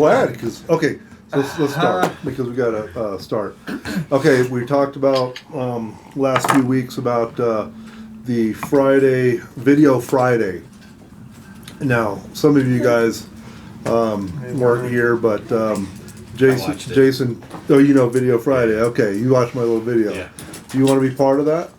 glad because let's start because we gotta start. Okay, we talked about last few weeks about the Friday Video Friday. Now, some of you guys weren't here, but Jason, oh, you know Video Friday. Okay, you watched my little video. Yeah. Do you want to be part of that?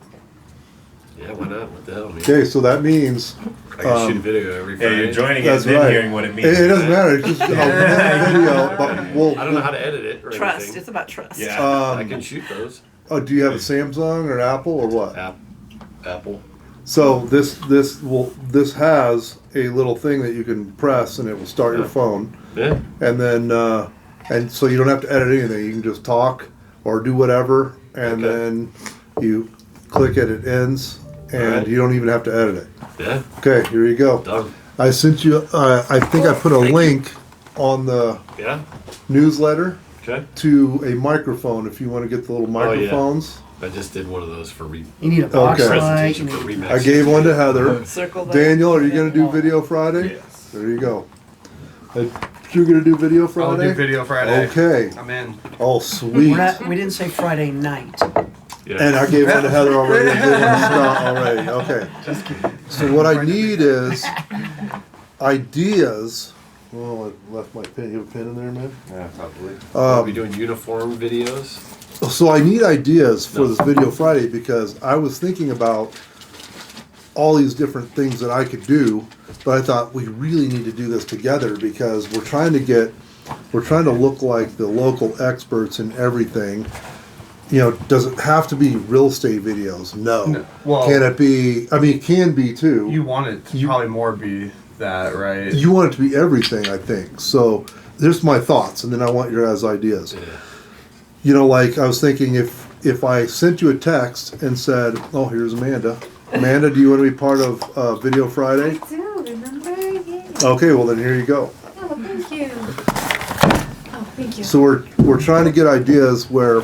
Yeah, why not? What the hell, man? Okay, so that means I can shoot a video every Friday. Yeah, you're joining it That's and then right. hearing what it means. It doesn't matter. It's just a video. But we'll, I don't know how to edit it or Trust. anything. It's about trust. Yeah. I can shoot those. Oh, do you have a Samsung or an Apple or what? Apple. So this has a little thing that you can press and it will start your phone, Yeah. and then and so you don't have to edit anything. You can just talk or do whatever, and Okay. then you click it. It ends, and Alright. you don't even have to edit it. Yeah. Okay, here you go. Done. I sent you. I think I put a link on the Yeah. newsletter Okay. to a microphone if you want to get the little Oh, yeah. microphones. I just did one of those for You need a box Okay. light. presentation You for need Remax. I gave one to Heather. circle that. Daniel, are you going to do Video Friday? Yes. There you go. You're going to do Video I'll Friday? do Video Friday. Okay. I'm in. Oh, sweet. We didn't say Friday night. Yeah. And I gave one to Heather already. I gave one to Scott already. Okay. Just kidding. So what I need is ideas. Oh, I left my pen. You have a pen in there, man? Yeah, probably. Are we doing uniform videos? So I need ideas for this Video Friday because I was thinking about all these different things that I could do, but I thought we really need to do this together because we're trying to look like the local experts in everything. You know, does it have to be real estate videos? No. No. Well- can it be? I mean, it can be too. You want it to probably more be that, right? You want it to be everything, I think. So there's my thoughts, and then I want your guys' ideas. Yeah. You know, like I was thinking if I sent you a text and said, "Oh, here's Amanda. Amanda, do you want to be part of Video Friday?" I do, remember? Yeah. Okay, well then here you go. Oh, thank you. Oh, thank you. So we're trying to get ideas where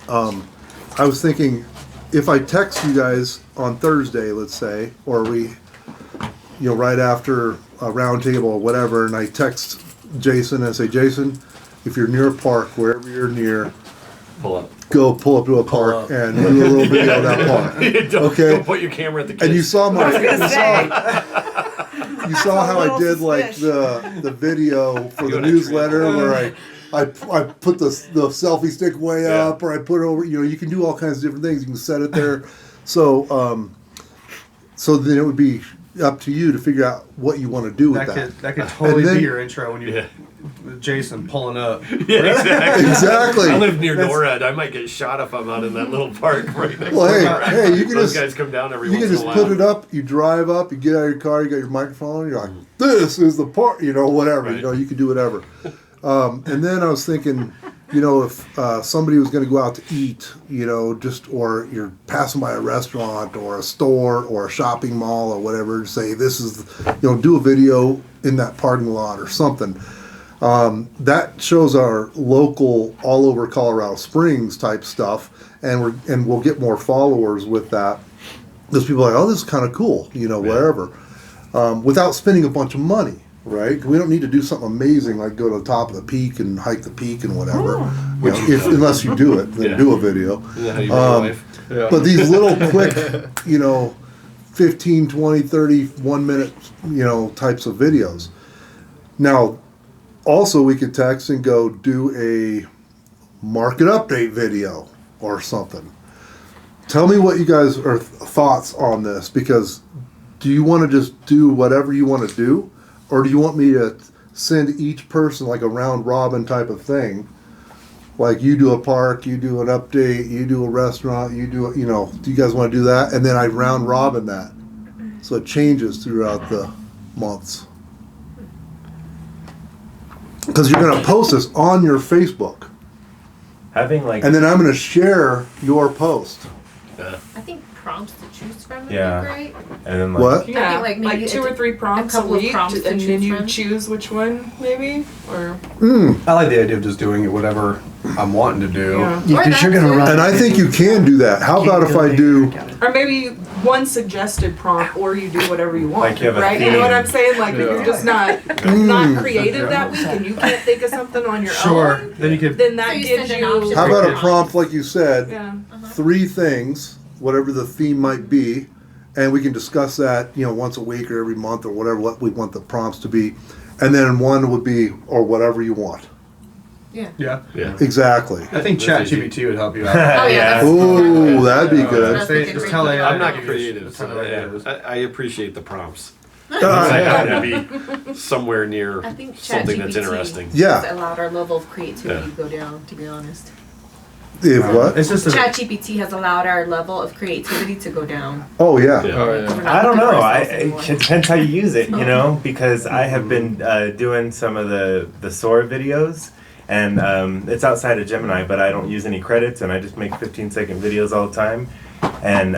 I was thinking if I text you guys on Thursday, let's say, or right after a round table or whatever, and I text Jason and say, Jason, if you're near a park, wherever you're near, Pull up. go pull up to a park and do a little video of that park. Don't put your camera at the kids. And you saw I was gonna say. you saw how I little did like suspicious. the video for You the wanna newsletter trim- where I put the selfie stick way Yeah. up, or I put it over. You know, you can do all kinds of different things. You can set it there. So so then it would be up to you to figure out what you want to do with that. That could totally And then- be your intro when you Yeah. with Jason pulling up. Yeah, exactly. Exactly. I live near NORAD. I might get shot if I'm out in that little park right next Well, door. hey, you can Those just guys come down every you once can in just a while. put it up. You drive up. You get out of your car. You got your microphone. You're like, this is the part. You know, whatever. Right. You know, you can do whatever. And then I was thinking, you know, if somebody was going to go out to eat, you know, or you're passing by a restaurant or a store or a shopping mall or whatever, say this is, you know, do a video in that parking lot or something. That shows our local, all over Colorado Springs type stuff, and we'll get more followers with that. Because people are like, oh, this is kind of cool, you know, wherever, without spending a bunch of money. Right? We don't need to do something amazing like go to the top of the peak and hike the peak and whatever. You know, unless you do it, then Yeah. do a video. Isn't that how you run your life? Yeah. But these little quick, you know, 15, 20, 30, 1 minute, you know, types of videos. Now, also we could text and go do a market update video or something. Tell me what you guys are thoughts on this, because do you want to just do whatever you want to do? Or do you want me to send each person like a round robin type of thing? Like you do a park, you do an update, you do a restaurant, you do, you know, do you guys want to do that? And then I round robin that. So it changes throughout the months. Because you're going to post this on your Facebook. Having like And then I'm going to share your post. Yeah. I think prompts to choose from would Yeah. be great. and then What? I Yeah, think, like, maybe like 2 or it's 3 prompts a couple of week, prompts to and then choose you from. choose which one, maybe, or I like the idea of just doing it whatever I'm wanting to do. yeah. Yeah, Or because you're that gonna too. run. And I think you can do that. How about if I do... Or maybe one suggested prompt, or you do whatever you want, Like you have a right? You know what theme. I'm saying? Like, if you're just not creative that week and you can't think of something on your Sure. own, Then you could. then that So you gives send an you. option. How about a prompt, like you said, Yeah. 3 things, whatever the theme might be, and we can discuss that, once a week or every month or whatever, what we want the prompts to be. And then one would be, or whatever you want. Yeah. Yeah. Yeah. Exactly. I think That's easy. ChatGPT would help you out. Oh, yeah. That's Ooh, that'd be good. That's Say- good. just tell AI. I'm not to give you creative, a so ton of ideas. I appreciate the prompts. I have to be somewhere near I think something that's ChatGPT interesting. Yeah. has allowed our level of creativity Yeah. to go down, to be honest. If what? It's just a, ChatGPT has allowed our level of creativity to go down. Oh, yeah. Yeah. Oh, We're not I don't looking for know. ourselves It anymore. depends how you use it, because I have been doing some of the SOAR videos, and it's outside of Gemini, but I don't use any credits, and I just make 15-second videos all the time. And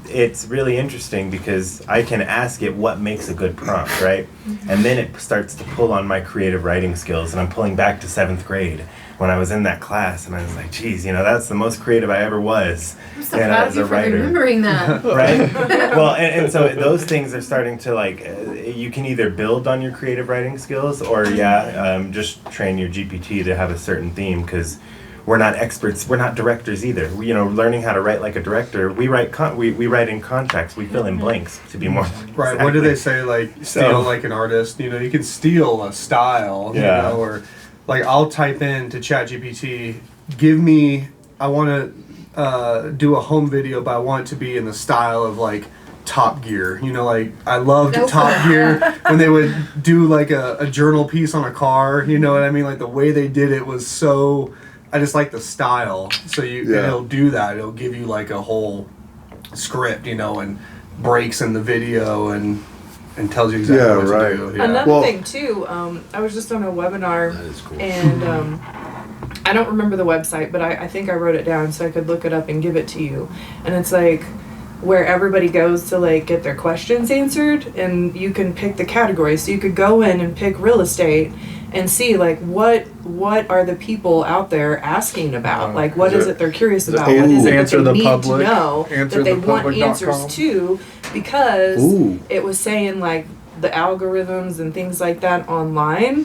it's really interesting because I can ask it what makes a good prompt, right? And then it starts to pull on my creative writing skills, and I'm pulling back to 7th grade when I was in that class, and I was like, geez, that's the most creative I ever was. I'm so and proud as of you a for writer. remembering that. Right? Well, and so those things are starting to you can either build on your creative writing skills or just train your GPT to have a certain theme, because we're not experts, we're not directors either. Learning how to write like a director, we write we write in context, we fill in blanks to be more right. What do they say? Like steal like an artist. You can steal a style. Yeah. Or like I'll type in to ChatGPT, give me. I want to do a home video, but I want it to be in the style of like Top Gear. Like I loved Oh, Top Gear when they would do like a journal piece on a car. You know what I mean? Like the way they did it was so. I just like the style. So it'll do that. It'll give you like a whole script, and breaks in the video and tells you exactly Yeah, what right. to do. Yeah. Another Well- thing too, I was just on a webinar, That is cool. and I don't remember the website, but I think I wrote it down so I could look it up and give it to you. And it's like where everybody goes to like get their questions answered, and you can pick the categories. So you could go in and pick real estate and see like what are the people out there asking about, like what is it they're curious about, what is it that Answer they the need public, to know, that they want answerthepublic.com. answers to, because Ooh. it was saying like the algorithms and things like that online.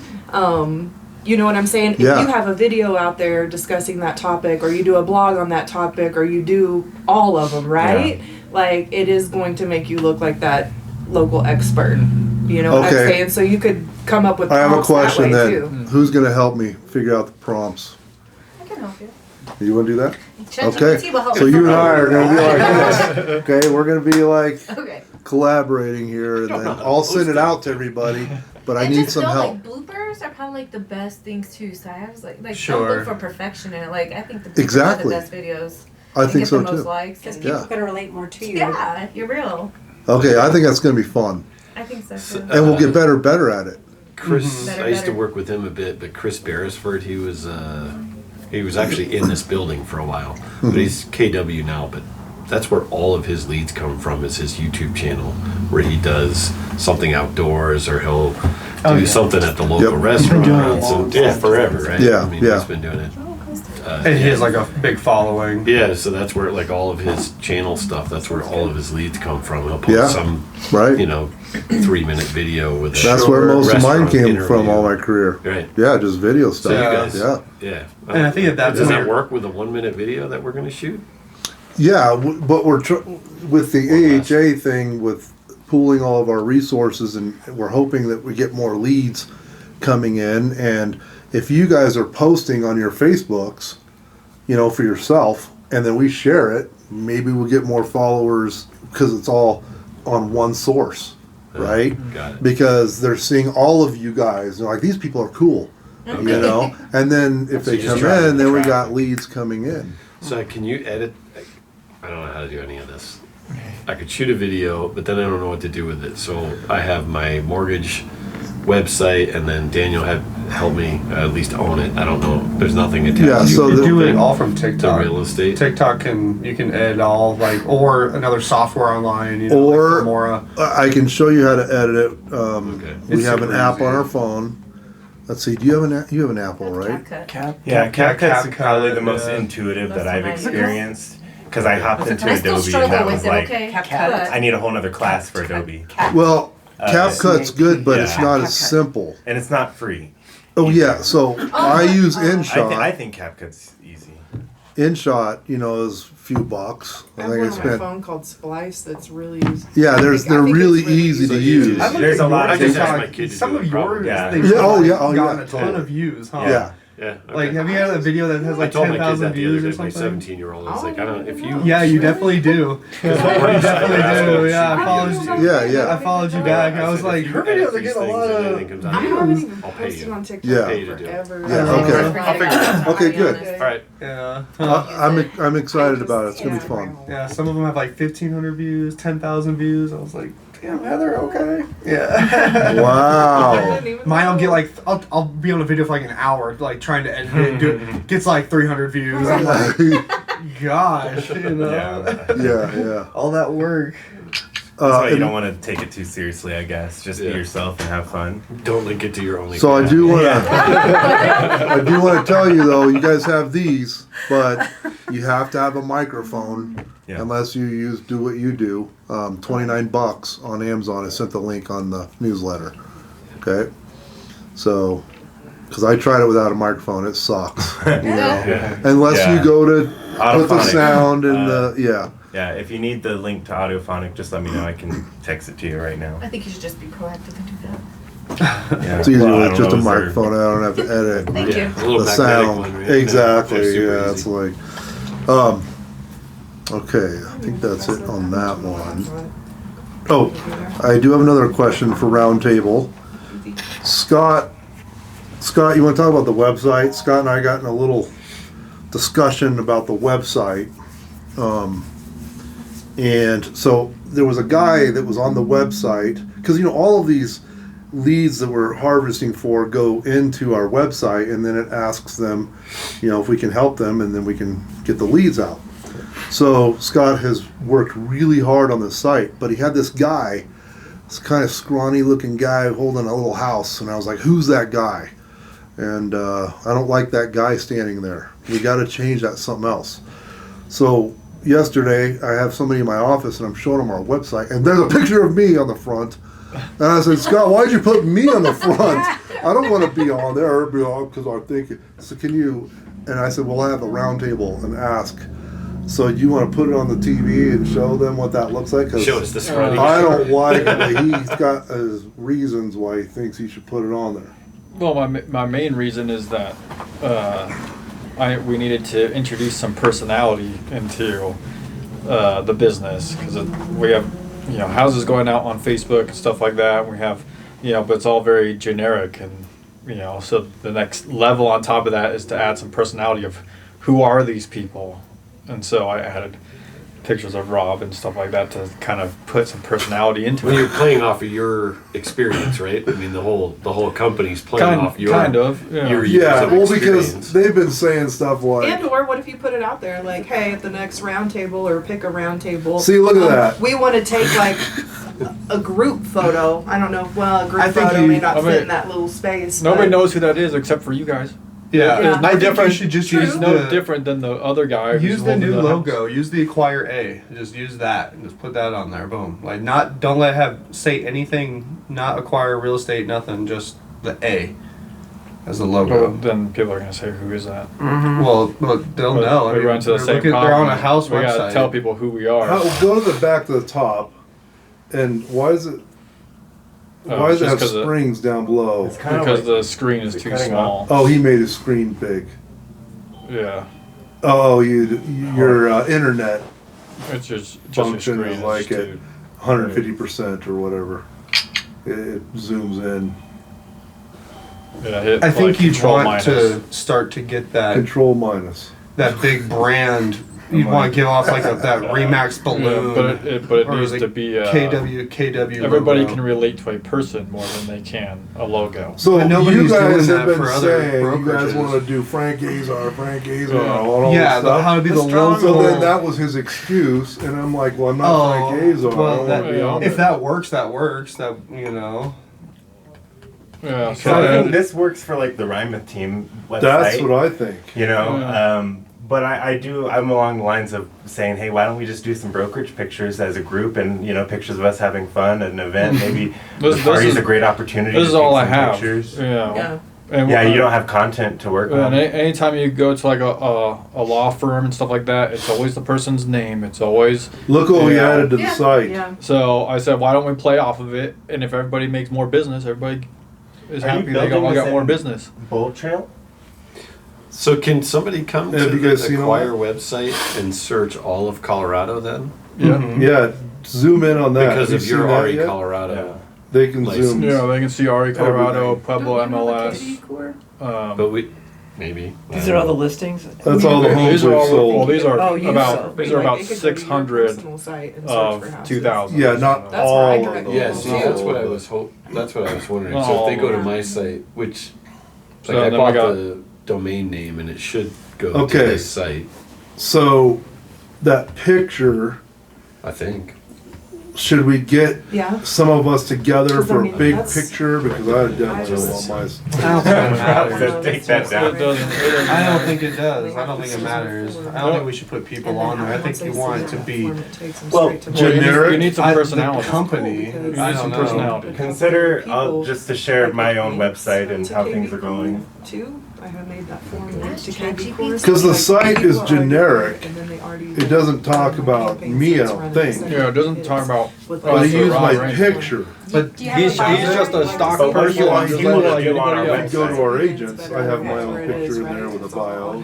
You know what I'm saying? Yeah. If you have a video out there discussing that topic, or you do a blog on that topic, or you do all of them, right? Like it is going to make you look like that local expert. You know what I'm Okay. saying? So you could come up with I have a prompts that question way then. too. Who's going to help me figure out the prompts? I can help you. You want to do that? ChatGPT Okay. will help So you. you and I are going to be like this. Okay, we're going to be like Okay. collaborating here, and then I'll send it out to everybody, but I And need just some know, help. Like bloopers are probably like the best things too. So I was like Sure. don't look for perfection in it. Like I think the bloopers Exactly. are the best videos. I and think get so the most too. likes. Because And people Yeah. can relate more to you. yeah, you're real. Okay, I think that's going to be fun, I think so too. and we'll get better at it. Chris, Better, I used to better. work with him a bit, but Chris Beresford, he was actually in this building for a while, but he's KW now. But that's where all of his leads come from, is his YouTube channel, where he does something outdoors, or he'll do something at the local Yep. restaurant. doing it a long time. Forever, right? Yeah, I mean, yeah. he's been doing it. And he has like a big following. Yeah, so that's where like all of his channel stuff. That's where all of his leads come from. He'll post Yeah. some, Right? 3-minute video with. A That's where most of mine restaurant came from interview. all my career. Right. Yeah, just video stuff. So you guys, Yeah. yeah. And I think that's does when that you're- work with a 1-minute video that we're going to shoot? Yeah, but we're with the AHA thing, with pooling all of our resources, and we're hoping that we get more leads coming in. And if you guys are posting on your Facebooks, for yourself, and then we share it, maybe we'll get more followers because it's all on one source, right? Got it. Because they're seeing all of you guys, and they're like, these people are cool, And then if So they you just come try to in, then we attract got them. leads coming in. So can you edit? I don't know how to do any of this. I could shoot a video, but then I don't know what to do with it. So I have my mortgage website, and then Daniel had helped me at least own it. I don't know. There's nothing attached. Yeah, to so You the- do it all from the TikTok. real estate. TikTok you can edit all or another software online, Or- like Filmora. I can show you how to edit it. Okay. We It's have an super app easy. on our phone. Let's see. Do you have you have an Apple, right? CapCut. Cap. Yeah, CapCut's CapCut, probably the most yeah. intuitive That's that I've what I use. experienced. because I hopped into And I still Adobe and struggle that with was it, like, okay? CapCut. I need a whole nother class for Adobe. Well, CapCut's good, but it's Yeah. not as simple. And it's not free. Oh yeah, so I use I InShot. think CapCut's easy. InShot, is a few bucks. I I have think one it's on my been. phone called Splice that's really easy. Yeah, I they're think it's really easy to So use. you- I looked There's at a lot yours, of just and ask my like, kid to some do of it, probably. yours, Yeah. they've Yeah, oh, yeah, oh, gotten yeah, a ton totally. of views, huh? Yeah. Yeah. Like, have you had a video that has I like told my kids 10,000 that the other views day. or My something? 17-year-old was like, I don't know if you. Yeah, you definitely do. You definitely do. Yeah, I How followed do you you. know? Yeah, yeah. I followed you back. I was like, her videos are getting a lot of. I haven't even I'll pay posted you. on TikTok Yeah. Pay you to do it. forever. Yeah, I'll okay. figure it out, Okay, I'll be good. honest. All right. Yeah. I'm excited about it. It's gonna be fun. Yeah, some of them have like 1,500 views, 10,000 views. I was like, damn, Heather, okay. Yeah. Wow. Mine will get like, I'll be on a video for like an hour, like trying to edit it and do it. Gets like 300 views. I'm like, gosh, Yeah. Yeah. all that work. That's why you and- don't want to take it too seriously, I guess. Just be Yeah. yourself and have fun. Don't link it to your only. So I do want to. I do want to tell you though, you guys have these, but you have to have a microphone Yeah. unless you do what you do. $29 on Amazon. I sent the link on the newsletter. Okay, so because I tried it without a microphone, it sucks. Yeah. Unless Yeah. you go to put the Autophonic. sound and the yeah. Yeah, if you need the link to Audiophonic, just let me know. I can text it to you right now. I think you should just be proactive and do that. Yeah. It's easier Well, I with don't just a know, is there- microphone. I don't have to edit. Thank Yeah, you. a little The magnetic sound one, right? exactly. They're super Yeah, easy. it's like okay, I think that's it on that one. Oh, I do have another question for Roundtable. Scott, you want to talk about the website? Scott and I got in a little discussion about the website. And so there was a guy that was on the website, because all of these leads that we're harvesting for go into our website, and then it asks them, if we can help them, and then we can get the leads out. So Scott has worked really hard on the site, but he had this guy, this kind of scrawny looking guy holding a little house, and I was like, who's that guy? And I don't like that guy standing there. We got to change that to something else. So yesterday I have somebody in my office and I'm showing them our website, and there's a picture of me on the front. And I said, Scott, why'd you put me on the front? I don't want to be on there because I'm thinking, so can you? And I said, well, I have a round table and ask. So you want to put it on the TV and show them what that looks like? 'Cause Show us the scrawny. I don't like it. He's got his reasons why he thinks he should put it on there. Well, my main reason is that we needed to introduce some personality into the business, because we have houses going out on Facebook and stuff like that. We have but it's all very generic, and so the next level on top of that is to add some personality of who are these people, and so I added pictures of Rob and stuff like that to kind of put some personality into When it. you're playing off of your experience, right? I mean, the whole company's playing off your kind of, yeah. your years Yeah, of well, experience. because they've been saying stuff like, And or what if you put it out there like, hey, at the next round table or pick a round table. See, look at that. We want to take like a group photo. I don't know. Well, a group I think photo you- may not I fit mean, in that little space. Nobody but- knows who that is except for you guys. Yeah, Yeah. I No think different. you should just True. use It's no the different than the other guy. who's use the holding new house. logo. Use the Acquire A. Just use that and just put that on there. Boom. Like don't let it have say anything. Not Acquire Real Estate. Nothing. Just the A as the Well, logo. then people are gonna say, "Who is that?" Well, look, they'll But know. I we mean, run to the they're same looking- problem. They're on a house We gotta website. tell people who we are. go to the back to the top, and why is it? Oh, Why does it just have 'cause springs down below? It's kind because of like, the screen is is it too cutting small. Oh, he made his screen big. Yeah, Oh, your internet it's just your function screen is like is at too. 150% or whatever. It zooms in. Yeah, hit I think like, you'd control want minus. to start to get that Control minus. big brand. You'd want to give off like that Remax Yeah, balloon. but it or needs like to be KW. Everybody logo. can relate to a person more than they can a logo. So But nobody's you guys doing have that been for other saying you guys brokerages. want to do Frank Azar, Yeah. all Yeah, this but stuff. how to be the So local. then that was his excuse, and I'm like, well, I'm not Oh, Frank Azar. well, I don't want to be that- on if there. that works, that works. That Yeah, so I think so this works for like the Rhymeth team website. That's what I think. You know, Yeah. But I'm along the lines of saying, hey, why don't we just do some brokerage pictures as a group and, pictures of us having fun at an event. Maybe the party's a great opportunity This to is all I take some have. pictures. Yeah. Yeah. And, Yeah, you don't have content to work on. And anytime you go to like a law firm and stuff like that, it's always the person's name. It's always. Look what we Yeah. added to the site. Yeah. So I said, why don't we play off of it? And if everybody makes more business, everybody is Are you happy. They building go, I this got more in- business. Bold Trail? So can somebody come Have to you guys seen the all Acquire website and search all of Colorado then? Yeah. Mhm. Yeah, zoom in on that. Because Have if you you're seen that RE yet? Colorado, They can License. zoom. Yeah, they can see RE Colorado, Everything. Pueblo Don't you have a MLS. KD core? but we maybe. These are all the listings? That's all the homes These are we've all. sold. Well, these are Oh, you about. sold. These are Like, about it could go to your 600 personal site and search of for houses. 2,000. Yeah, not That's where I all direct of those. Yeah, people see, to. that's what I was That's what I was wondering. So Oh, if they go to yeah. my site, which So like I then we bought got- the domain name and it should go to Okay. this site, So that picture, I think. should we get Yeah. some of us together 'Cause, I for a mean, big that's- picture? Because I definitely just- don't want my. I don't think it matters. Take that down. It doesn't. It doesn't I don't matter. think it does. I don't think it matters. I don't think we should put people on there. I think you want it to be Well, Well, you generic. need some the personality. company. You I need some don't know. personality. Consider, just to share my own website and how things are going. Too. I have made that form That's to KB ChatGPT. course. 'Cause the Like, site people is already generic. there, and then they already It doesn't talk about campaign me, I that's don't running think. second Yeah, it doesn't hits talk about. with, But like, he used my Right. picture. But Do you have a He's bio? just a stock But what do you person, want just people like to anybody do on our else. Go to our agents. I have my own picture in there with a bio.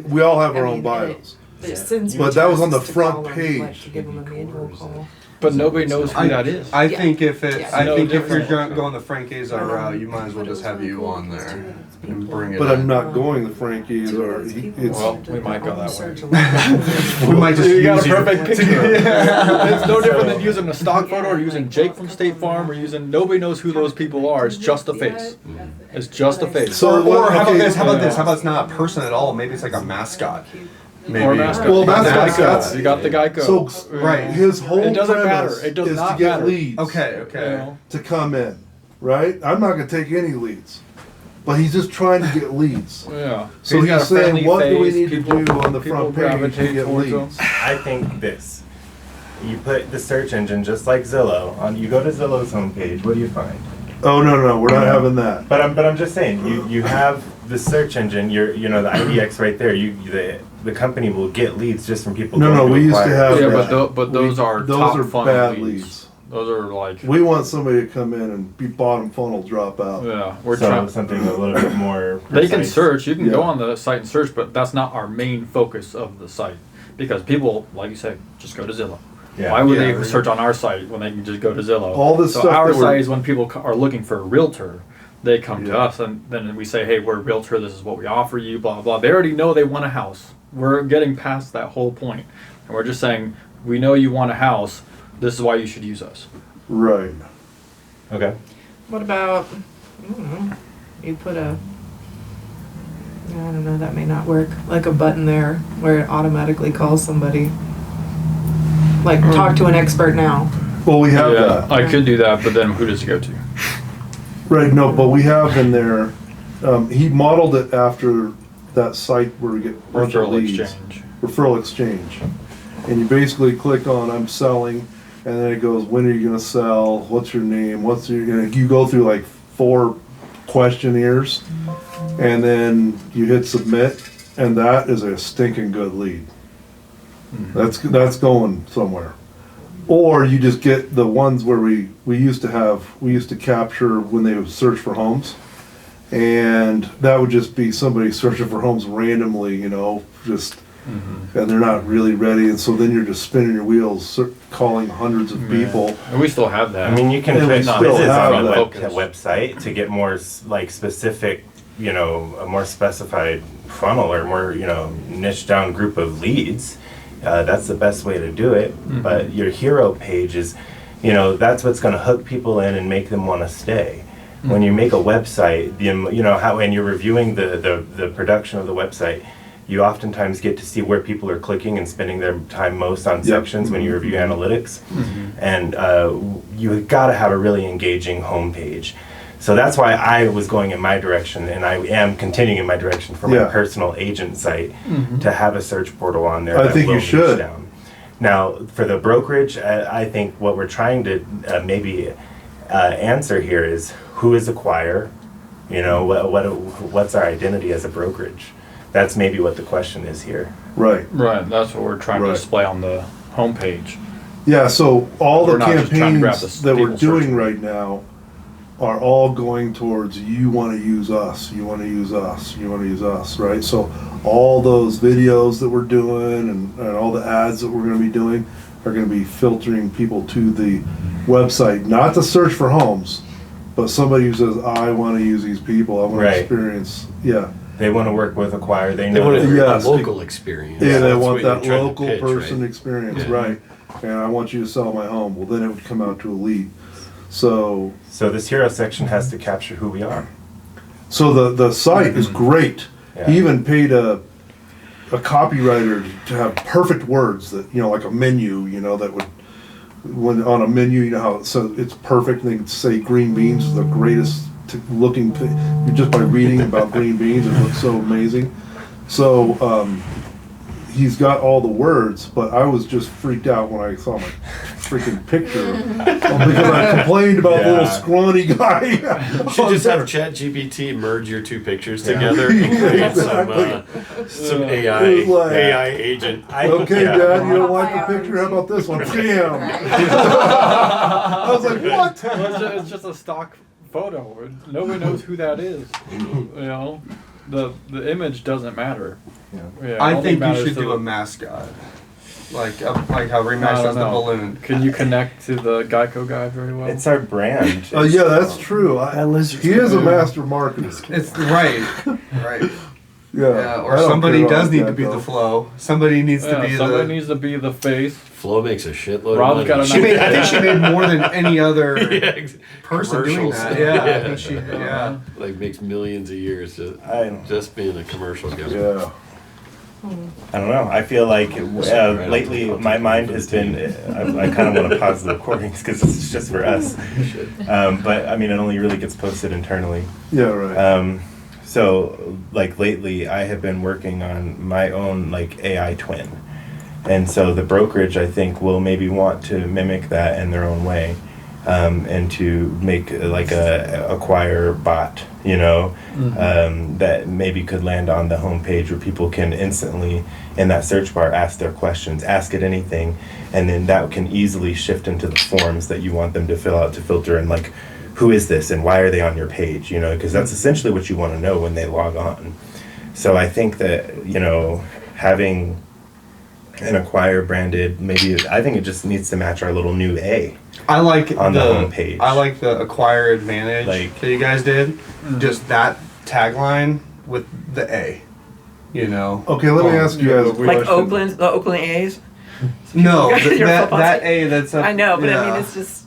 We all have our own bios. It sends But me that was on the texts to front call them, page. like, to give them a manual call. But nobody knows who that is. I Yeah. think if it, Yeah. I No think if you're different. going the Frank Azar route, you might as well just have you on there and bring it. But in. I'm not going the Frankie's or it's. Well, we might go that way. We might just You got use a you. perfect picture. It's no different than using a stock photo or using Jake from State Farm or using. Nobody knows who those people are. It's just a face. It's just a face. So Or how about okay, this? How about this? yeah. How about it's not a person at all? Maybe it's like a mascot. Maybe. Or a mascot. Well, You got the mascots, Geico. that's- You got the Geico. So Right. his whole It doesn't matter. premise It does is to not get matter. leads. Okay. You Okay. know? To come in, right? I'm not gonna take any leads, but he's just trying to get leads. Yeah. So got a he's saying, friendly what do we face, need people- to do on the people front page to gravitate get towards leads? I think this. You put the search engine just like Zillow on. You go to Zillow's homepage. What do you find? Oh no, we're not having that. But I'm just saying. You have the search engine. The IDX right there. The company will get leads just from people. No, going we used to acquire. have Yeah, that. but those are those top are funnel bad leads. leads. Those are like. We want somebody to come in and be bottom funnel drop out. Yeah, we're So trying. something a little bit more. They can precise. search. You can go Yeah. on the site and search, but that's not our main focus of the site because people, like you said, just go to Zillow. Yeah. Why would Yeah. they search on our site when they can just go to Zillow? All this so stuff our that we're- site is when people are looking for a realtor, they come to Yeah. us and then we say, hey, we're a realtor. This is what we offer you. Blah blah. They already know they want a house. We're getting past that whole point, and we're just saying we know you want a house. This is why you should use us. Right. Okay. What about, I don't know, you put a, I don't know, that may not work, like a button there where it automatically calls somebody. Like, talk to an expert now. Well, we have yeah, that. I could do that, but then who does it go to? Right. No, but we have in there. He modeled it after that site where we get a bunch of Referral leads. exchange. Referral exchange. And you basically click on I'm selling, and then it goes, when are you gonna sell? What's your name? What's your, you go through like 4 questionnaires, and then you hit submit, and that is a stinking good lead. That's going somewhere. Or you just get the ones where we used to capture when they would search for homes. And that would just be somebody searching for homes randomly, just, and they're not really ready. And so then you're just spinning your wheels, calling hundreds of people. And we still have that. I mean, you can And we put still quizzes have on the that. website to get more specific, a more specified funnel or more, niche down group of leads. That's the best way to do it. But your hero page is, that's what's going to hook people in and make them want to stay. When you make a website, when you're reviewing the production of the website, you oftentimes get to see where people are clicking and spending their time most on sections when you review analytics. And you got to have a really engaging homepage. So that's why I was going in my direction, and I am continuing in my direction for my Yeah. personal agent site to have a search portal on there. I that think you will reach should. down. Now, for the brokerage, I think what we're trying to maybe answer here is who is Acquire? You know, what's our identity as a brokerage? That's maybe what the question is here. Right. Right, that's what we're trying to Right. display on the homepage. Yeah, so all the We're not just trying to grab campaigns the that we're people doing searching. right now are all going towards you want to use us, you want to use us, you want to use us, right? So all those videos that we're doing and all the ads that we're going to be doing are going to be filtering people to the website, not to search for homes, but somebody who says, I want to use these people, I want Right. to experience, yeah. They want to work with Acquire. They They know. want that- a Yes. local experience. Yeah, they That's want what you're that trying to local pitch, person right? experience, Yeah. right? And I want you to sell my home. Well, then it would come out to a lead. So So this hero section has to capture who we are. the site is great. Yeah. He even paid a copywriter to have perfect words that, you know, like a menu, you know, that would, when on a menu, you know how it's perfect, and they could say green beans is the greatest looking just by reading about green beans, it looks so amazing. So he's got all the words, but I was just freaked out when I saw my freaking picture because I complained about the little Yeah. scrawny guy. You should just have ChatGPT merge your two pictures together and create some AI It was like- AI agent. Okay, Yeah. Dad, you don't like the picture? How about this one? Bam! I was like, what? Well, it's just a stock photo. Nobody knows who that is. You know, the image doesn't matter. Yeah, I only think you matters should to do the- a mascot, like how I Remax don't does the know. balloon. Can you connect to the Geico guy very well? It's our brand. Oh yeah, that's true. That lizard's He is a pretty- master marketer. It's right, right. Yeah, Yeah, I or don't somebody care does about need that, to be though. the flow. Somebody needs to Yeah, be somebody the. needs to be the face. Flo makes a shitload Rob's of got money. a She made. I think she made more than any other Yeah, person doing commercials. that. Yeah, I Yeah. think she. Yeah. Like makes millions a year just being a commercial guy. Yeah. I don't know. I feel like Right, lately I'll take my one mind for has the been. I kind of want to pause the recordings because it's just for us. But I mean, it only really gets posted internally. Yeah, right. So like lately, I have been working on my own like AI twin, and so the brokerage I think will maybe want to mimic that in their own way, and to make like a Acquire bot, you know, that maybe could land on the homepage where people can instantly in that search bar ask their questions, ask it anything, and then that can easily shift into the forms that you want them to fill out to filter and like. Who is this and why are they on your page? You know, because that's essentially what you want to know when they log on. So I think that, you know, having an Acquire branded, maybe I think it just needs to match our little new A. I like On the homepage. I like the Acquire Advantage Like- that you guys did. Just that tagline with the A. You know. Okay, let me ask you guys a question. Like the Oakland A's. No, Your that football that team. A that's up. I know, but I yeah. mean, it's just.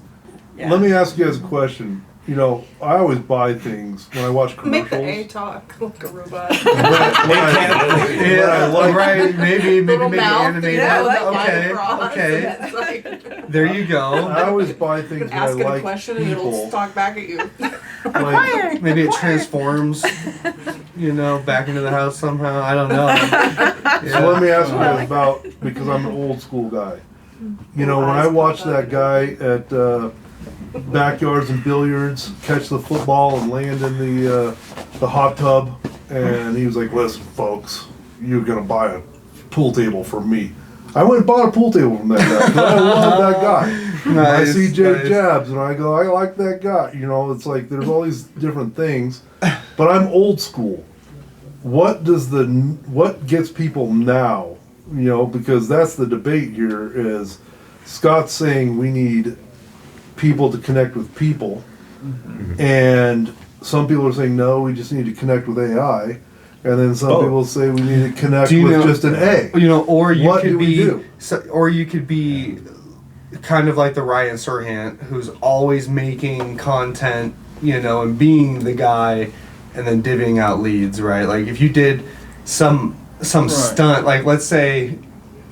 Yeah. Let me ask you guys a question. You know, I always buy things when I watch Make commercials. the A talk like a robot. When I Yeah, like- right. Maybe Little make it mouth, animated. yeah, like okay, Bifrost, okay. and it's like- There you I go. always buy You things can when I ask it a like question and it'll people. talk back at you. Like, Maybe it transforms, you know, back into the house somehow. I don't know. so let me ask you guys about, because I'm an old school guy. You know, when I watch that guy at backyards and billiards catch the football and land in the hot tub, and he was like, "Listen, folks, you're gonna buy a pool table from me." I went and bought a pool table from that guy 'cause I love that guy. I Nice, see Jay nice. Jabs and I go, I like that guy. You know, it's like there's all these different things, but I'm old school. What gets people now? You know, because that's the debate here. Is Scott's saying we need people to connect with people, and some people are saying no, we just need to connect with AI, and then some people say we need to connect Do you with know- just an A. You know, or you What could do we be, do? or you could be kind of like the Ryan Serhant, who's always making content, you know, and being the guy, and then divvying out leads, right? Like if you did some stunt, like let's say,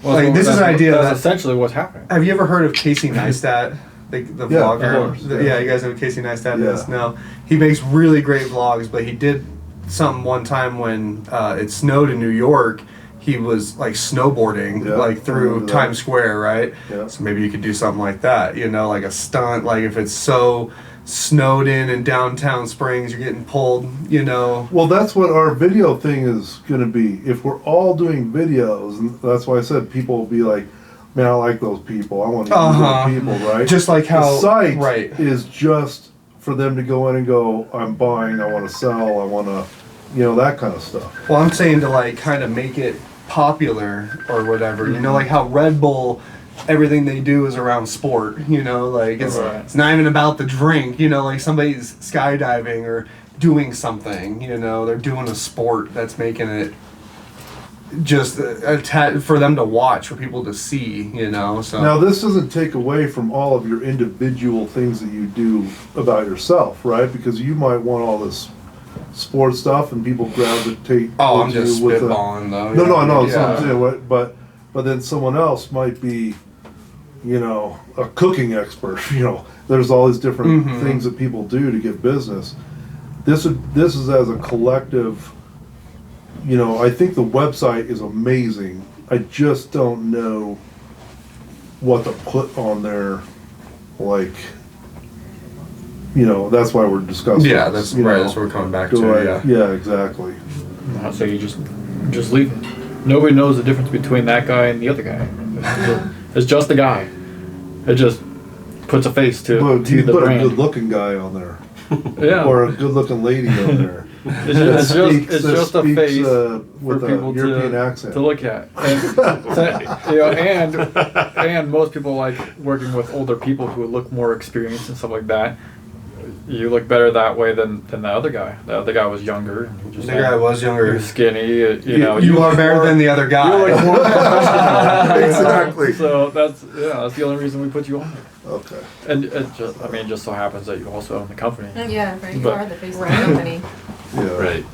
like this is an idea That's that. essentially what's happening. Have you ever heard of Casey Neistat, the Yeah, of vlogger. course, Yeah. yeah. You guys know who Casey Neistat is? Yeah. No, he makes really great vlogs, but he did something one time when it snowed in New York. He was like snowboarding Yeah, like I through remember that. Times Square, right? Yeah. So maybe you could do something like that, you know, like a stunt. Like if it's so snowed in downtown Springs, you're getting pulled, you know. Well, that's what our video thing is going to be. If we're all doing videos, and that's why I said people will be like, man, I like those people. I want to Uh-huh. use those people, right? Just like how the site right. is just for them to go in and go, I'm buying, I want to sell, I want to, you know, that kind of stuff. Well, I'm saying to like kind of make it popular or whatever. You know, like how Red Bull, everything they do is around sport. You know, like Right. it's not even about the drink. You know, like somebody's skydiving or doing something. You know, they're doing a sport that's making it just for them to watch, for people to see. You know, so Now, this doesn't take away from all of your individual things that you do about yourself, right? Because you might want all this sports stuff and people gravitate oh, I'm towards just you with a- spitballing though. No, yeah. no, I know. That's what I'm Yeah. saying. But then someone else might be, you know, a cooking expert. You know, there's all these different Mhm. things that people do to get business. This is as a collective. You know, I think the website is amazing. I just don't know what to put on there, like. You know, that's why we're discussing. Yeah, this, that's you right. know. That's what we're coming back Go to. ahead. Yeah. Yeah, exactly. So you just leave it. Nobody knows the difference between that guy and the other guy. It's just the guy. It just puts a face to But you the put a brand. good-looking guy on there, Yeah. or a good-looking lady on there. It's That just a speaks, face with for a people European to accent. look at. And, you know, and most people like working with older people who look more experienced and stuff like that. You look better that way than the other guy. The other guy was younger. And he just The guy was he younger. was skinny. You know, You are look better more- than the other guy. You look more professional. Exactly. So that's the only reason we put you on. Okay. And it just so happens that you also own the company. Yeah, right, you But- are the face of the company. Yeah. Right.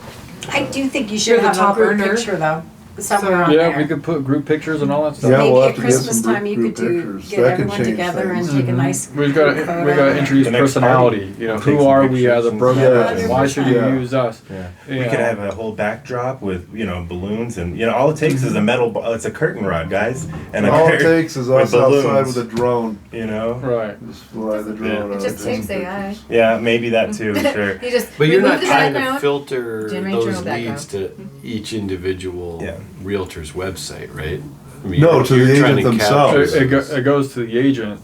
I do think you You're should the have a top group earner. picture though, somewhere on Yeah, there. we could put group pictures and all that stuff. Yeah, Maybe we'll at have to get Christmas some time you group could pictures. get That could everyone change together things. and take a nice We've got group we got to photo. introduce The next personality. You know, Take who some are we as a pictures brokerage? and- Why should you Yeah. use us? Yeah. You We know. could have a whole backdrop with, you know, balloons and, you know, all it takes is a metal, it's a curtain rod, guys. And a All it curtain takes is with us outside balloons, with a drone. you know? Right. Just fly the drone Yeah. out. It just take takes some AI. pictures. Yeah, maybe that too, sure. You just But you're remove not the trying to background. filter Generate your those own background. leads to each individual Yeah. realtor's website, right? I mean, No, to the trying agent to capture- themselves. It goes to the agent.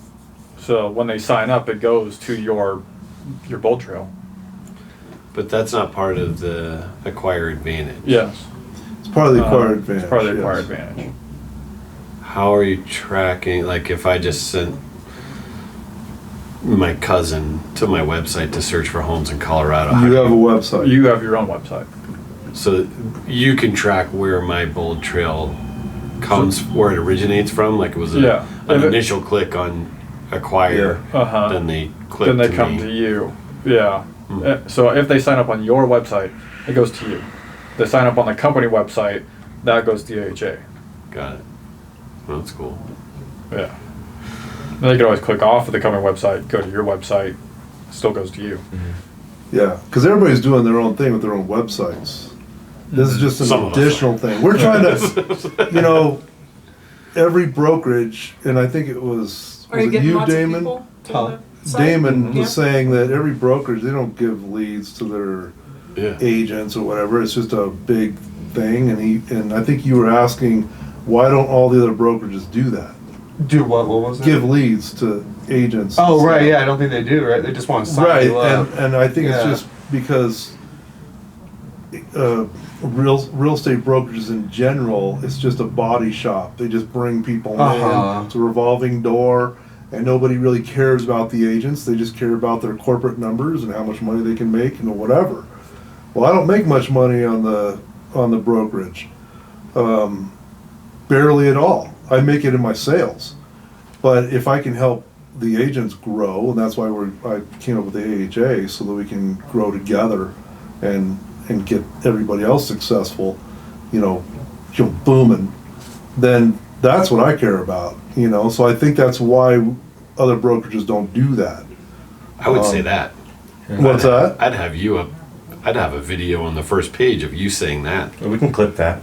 So when they sign up, it goes to your bolt trail. But that's not part of the acquire advantage. Yes. It's part of the acquired It's advantage. part of the yes. acquired advantage. How are you tracking? Like, if I just sent my cousin to my website to search for homes in Colorado, how You do have a website. You have your own website. so you can track where my bold trail comes, where it originates from. Like, it was Yeah. an If it- initial click on acquire, Uh-huh. then they click Then they to come me. to you. Yeah. Hmm. So if they sign up on your website, it goes to you. They sign up on the company website, that goes to the AHA. Got it. Well, that's cool. Yeah. They could always click off of the company website, go to your website, still goes to you. Yeah, because everybody's doing their own thing with their own websites. This is just Some an of us additional thing. We're trying to, you know, every brokerage, and I think it was Are you it getting you, lots Damon? of people to Huh. the site? Damon Yeah. was saying that every brokerage, they don't give leads to their Yeah. agents or whatever. It's just a big thing, and I think you were asking, why don't all the other brokerages do that? Do what? What was it? Give leads to agents. Oh right, yeah. I don't think they do. Right, they just want to sign Right, you up. and I think it's Yeah. just because real estate brokerages in general, it's just a body shop. They just bring people Uh-huh. in. It's a revolving door, and nobody really cares about the agents. They just care about their corporate numbers and how much money they can make and whatever. Well, I don't make much money on the brokerage, barely at all. I make it in my sales, but if I can help the agents grow, and that's why I came up with the AHA, so that we can grow together and get everybody else successful, you know, booming, then that's what I care about, you know. So I think that's why other brokerages don't do that. I would say that. What's that? I'd have you up. I'd have a video on the first page of you saying that. We can clip that.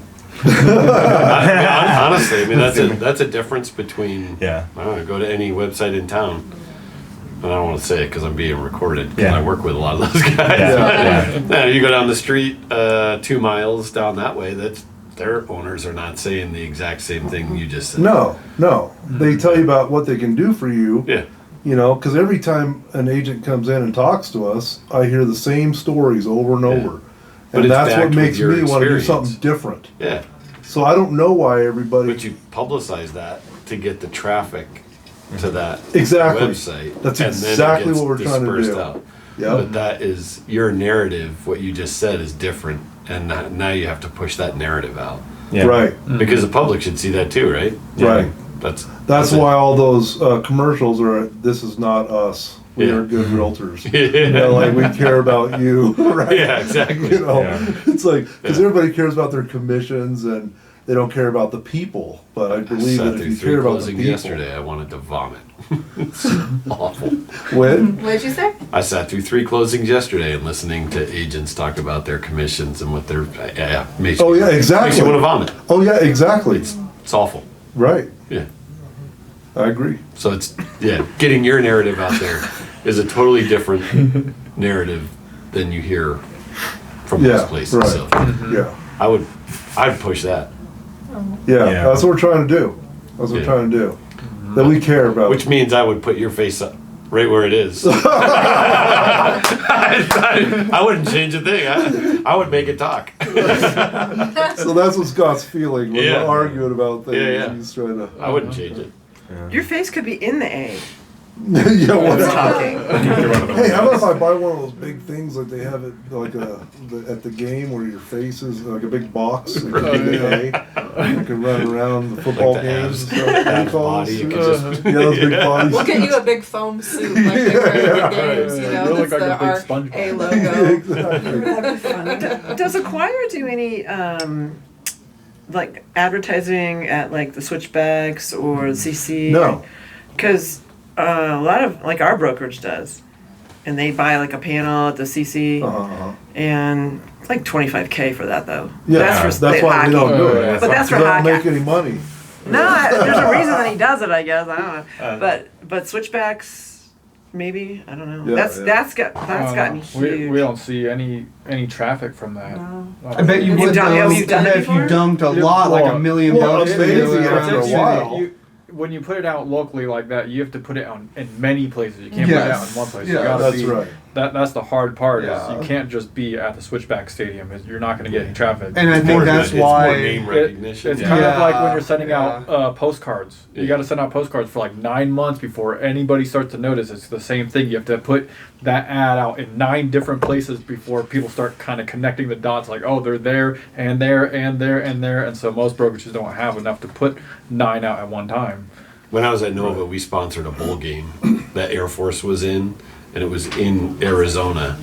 Honestly, I mean that's a difference between. Yeah. I don't know, go to any website in town. And I don't want to say it because I'm being recorded. 'Cause Yeah. I work with a lot of those guys. Yeah. Now, you go down the street 2 miles down that way. That's their owners are not saying the exact same thing you just said. No. They tell you about what they can do for you. Yeah. You know, because every time an agent comes in and talks to us, I hear the same stories over and Yeah. over. But And it's that's what backed with makes your me want to do experience. something different. Yeah. So I don't know why everybody. But you publicize that to get the traffic to that Exactly. website. That's and then it exactly gets what we're trying to dispersed do. out. Yep. But that is your narrative. What you just said is different, and now you have to push that narrative out Yeah. Right. because the public should see that too, right? Right. That's it. why all those commercials are. This is not us. We Yeah. are good realtors. Yeah. You know, like we care about you. Right? Yeah, exactly. You know, Yeah. it's like because Yeah. everybody cares about their commissions and they don't care about the people. But I believe sat that if through you 3 care about the closings people, yesterday. I wanted to vomit. It's awful. when What did you say? I sat through 3 closings yesterday and listening to agents talk about their commissions and what they're makes Oh, me- yeah, exactly. makes you want to vomit. oh yeah, exactly, It's awful. right. Yeah. I agree. So it's getting your narrative out there is a totally different narrative than you hear from Yeah, most places. right. So Yeah, I'd push that. yeah, Yeah. that's what we're trying to do. That's what we're Yeah. trying to do. That we care about. Which means I would put your face up right where it is. I wouldn't change a thing. I would make it talk. So that's what Scott's feeling when Yeah. we're arguing about things. Yeah, yeah. He's trying to. I wouldn't change it. Your face could be in the A. Yeah, When what's we're talking. Hey, how about if I buy one of those big things like they have it like at the game where your face is like a big box? Like you can run around the football Like the games abs- and stuff. abs Footballs. body, you could just- Yeah, those big bodies. We'll get you a big foam suit like they wear in the games, you You know, look that's like a the big our SpongeBob. A logo. Exactly. That'd be funny. Does Acquire do any like advertising at like the Switchbacks or CC? No. Because a lot of like our brokerage does, and they buy like a panel at the CC, Uh-huh. and it's like $25K for that though. Yeah, that's that's for why hockey. we don't do it. But that's for They don't hockey. make any money. No, there's a reason that he does it. I guess I don't know. But Switchbacks, maybe I don't know. Yeah, That's gotten huge. We don't see any traffic from that. No. I bet you Have you would done- though. have you done I it bet if you before? dumped a Yeah, lot, like well, a million well, bucks. it's into amazing it, after a it's- while. When you put it out locally like that, you have to put it out in many places. You can't put it out Yes. in one place. Yeah, you gotta that's be, right. That's the hard part. Yeah. Is you can't just be at the Switchback Stadium. You're not going to get any traffic. And I think More that's good- it's more why. name It- recognition. it's yeah. kind of like when Yeah, you're sending out postcards. Yeah. You got to send out postcards for like 9 months before anybody starts to notice. It's the same thing. You have to put that ad out in 9 different places before people start kind of connecting the dots. Like, oh, they're there and there and there and there. And so most brokerages don't have enough to put 9 out at one time. When I was at Nova, we sponsored a bowl game that Air Force was in, and it was in Arizona.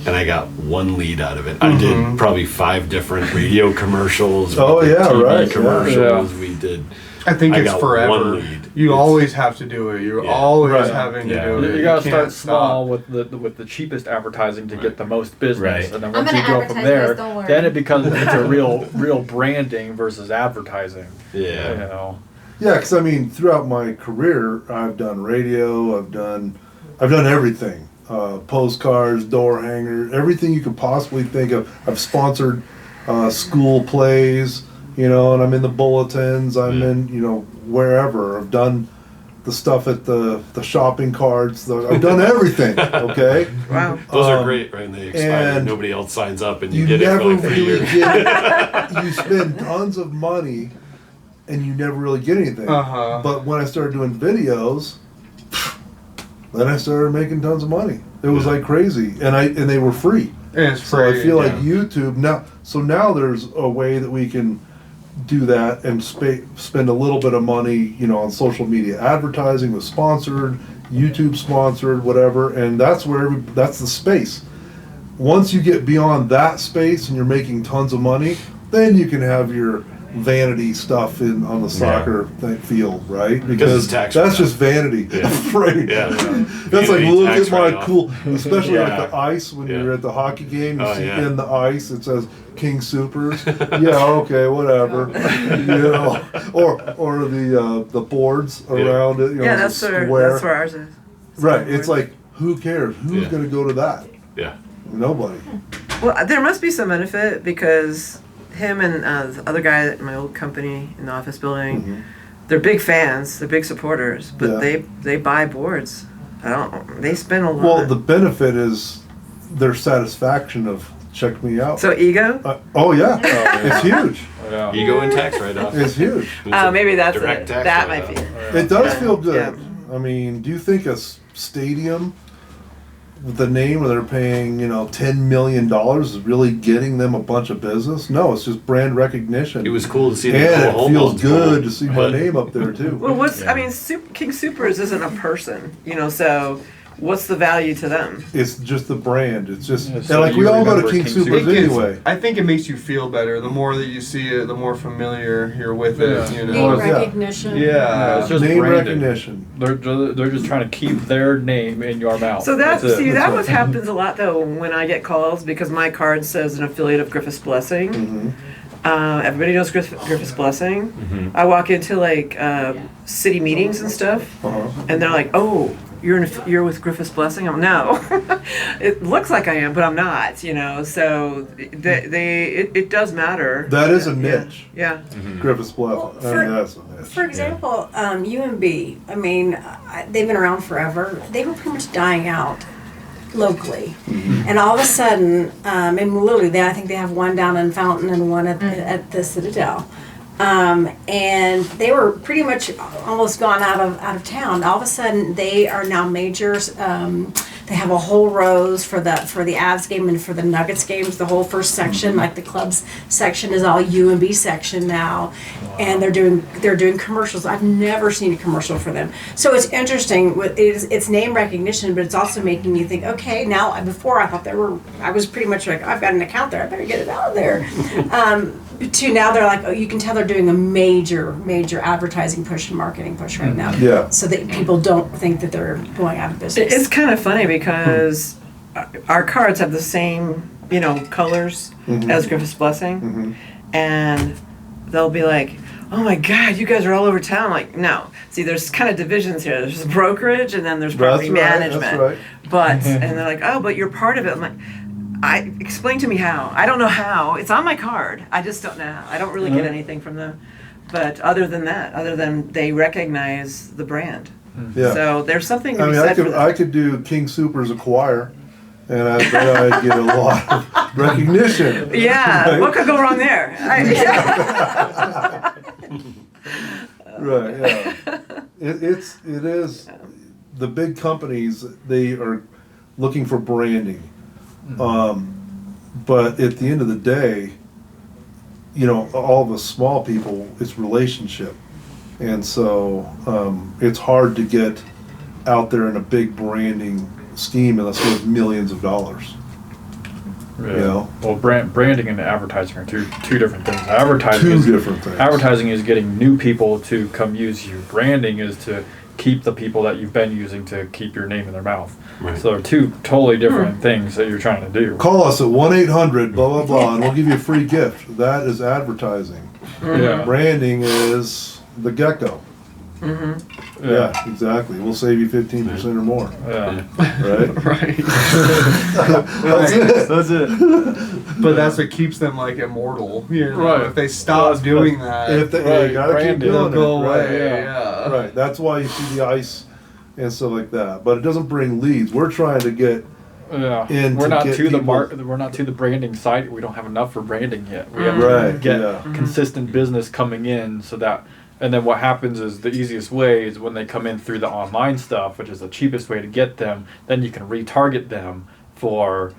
And I got 1 lead out of it. I did probably 5 different radio commercials. Oh, we did yeah, TV right, yeah. commercials. We did. I think I it's got forever. 1 lead. You It's- always have to do it. You're Yeah. always Right. having Yeah. to do it. You got to can't start small stop. with the cheapest advertising to get the most business, Right. and then I'm once gonna you go from advertise there, this, don't worry. then it becomes it's a real branding versus advertising. Yeah. You know. Yeah, because I mean, throughout my career, I've done radio, I've done everything. Postcards, door hangers, everything you could possibly think of. I've sponsored school plays, you know, and I'm in the bulletins. I'm in, you know, wherever. I've done the stuff at the shopping carts. I've done everything. Okay. Wow. Those are Um, great, right? And they expire. and Nobody else signs up, and You you, get it never for like 3 really years. get. You spend tons of money, and you never really get anything. Uh-huh. But when I started doing videos, then I started making tons of money. It was like crazy, and they were free. And it's So I free, feel like yeah. YouTube now. So now there's a way that we can do that and spend a little bit of money, you know, on social media advertising with sponsored, YouTube sponsored, whatever, and that's where that's the space. Once you get beyond that space and you're making tons of money, then you can have your vanity stuff on the soccer field, right? Because it's tax that's write-off. just vanity. Yeah. Right. Yeah. That's like, Vanity look tax at my write-off. cool, especially Yeah. like the ice when Yeah. you're at the hockey game. You Oh, see yeah. in the ice it says King Supers. Yeah, okay, whatever. You know, or the boards around it. You know, Yeah, it's a that's square. where ours is. Right. It's like, who cares? Who's Yeah. going to go to that? Yeah. Nobody. Well, there must be some benefit because him and the other guy at my old company in the office building, they're big fans, they're big supporters, but Yeah. they buy boards. They spend a lot. Well, the benefit is their satisfaction of check me out. So ego? Oh yeah, it's huge. Yeah. Ego and tax write-off. It's huge. Maybe that's Direct it. tax That might write-off. be it. It does feel good. Yeah. I mean, do you think a stadium with the name where they're paying, $10 million is really getting them a bunch of business? No, it's just brand recognition. It was cool to see the and it Oklahoma feels ones good go. to see my name up there too. Well, Yeah. I mean, King Supers isn't a person, so what's the value to them? It's just the brand. It's just Yeah, and so like you we all go to remember King King Supers Supers. anyway. I think it makes you feel better. The more that you see it, the more familiar you're with it. Yeah. You Name know. Yeah. recognition. Yeah, it's just Name branding. recognition. They're just trying to keep their name in your mouth. So that That's it. that what happens a lot though when I get calls because my card says an affiliate of Griffith's Blessing. Everybody knows Griffith's Blessing. I walk into like city meetings and stuff, and they're like, "Oh, you're with Griffith's Blessing?" I'm no. It looks like I am, but I'm not. So it does matter. That is a niche. Yeah. Griffith's Bluff. Well, I mean, that's a niche. For example, UMB, I mean, they've been around forever. They were pretty much dying out locally. And all of a sudden, and literally, I think they have one down in Fountain and one at the Citadel. And they were pretty much almost gone out of town. All of a sudden, they are now majors. They have a whole rows for the Avs game and for the Nuggets games. The whole first section, like the clubs section, is all UMB section now, and they're doing commercials. I've never seen a commercial for them. So it's interesting. It's name recognition, but it's also making you think. Okay, now before I thought I was pretty much like, I've got an account there. I better get it out of there. To now they're like, oh, you can tell they're doing a major advertising push and marketing push right now. Yeah. So that people don't think that they're going out of business. It's kind of funny because our cards have the same, colors as Griffith's Blessing, and they'll be like, "Oh my God, you guys are all over town!" I'm like, no, see, there's kind of divisions here. There's brokerage, and then there's property management. That's right. But and they're like, "Oh, but you're part of it." I'm like, explain to me how. I don't know how. It's on my card. I just don't know how. I don't really get anything from them. But other than they recognize the brand. Yeah. So there's something to I be mean, said for that. I could do King Supers Acquire, and I bet I'd get a lot of recognition. Yeah, Right? what could go wrong there? Right. Yeah. It is. The big companies, they are looking for branding, but at the end of the day, all of us small people, it's relationship, and so it's hard to get out there in a big branding scheme unless we have millions of dollars. Yeah. Well, branding and advertising are two different things. Two different things. Advertising is getting new people to come use you. Branding is to keep the people that you've been using to keep your name in their mouth. Right. So they're two totally different things that you're trying to do. Call us at 1-800 blah blah blah, and we'll give you a free gift. That is advertising. Yeah. Branding is the gecko. Yeah, exactly. We'll save you 15% or more. Yeah. Right? Right. That's it. That's it. But that's what keeps them like immortal. Right. If they stop Well, doing that, If they, Right, you gotta keep branding. doing they'll it. go away. Right. Yeah. Right. That's why you see the ice and stuff like that. But it doesn't bring leads. We're trying to get Yeah. And We're to not get to the people- we're not to the branding side. We don't have enough for branding yet. We have Right, to get yeah. consistent business coming in so that. And then what happens is the easiest way is when they come in through the online stuff, which is the cheapest way to get them. Then you can retarget them for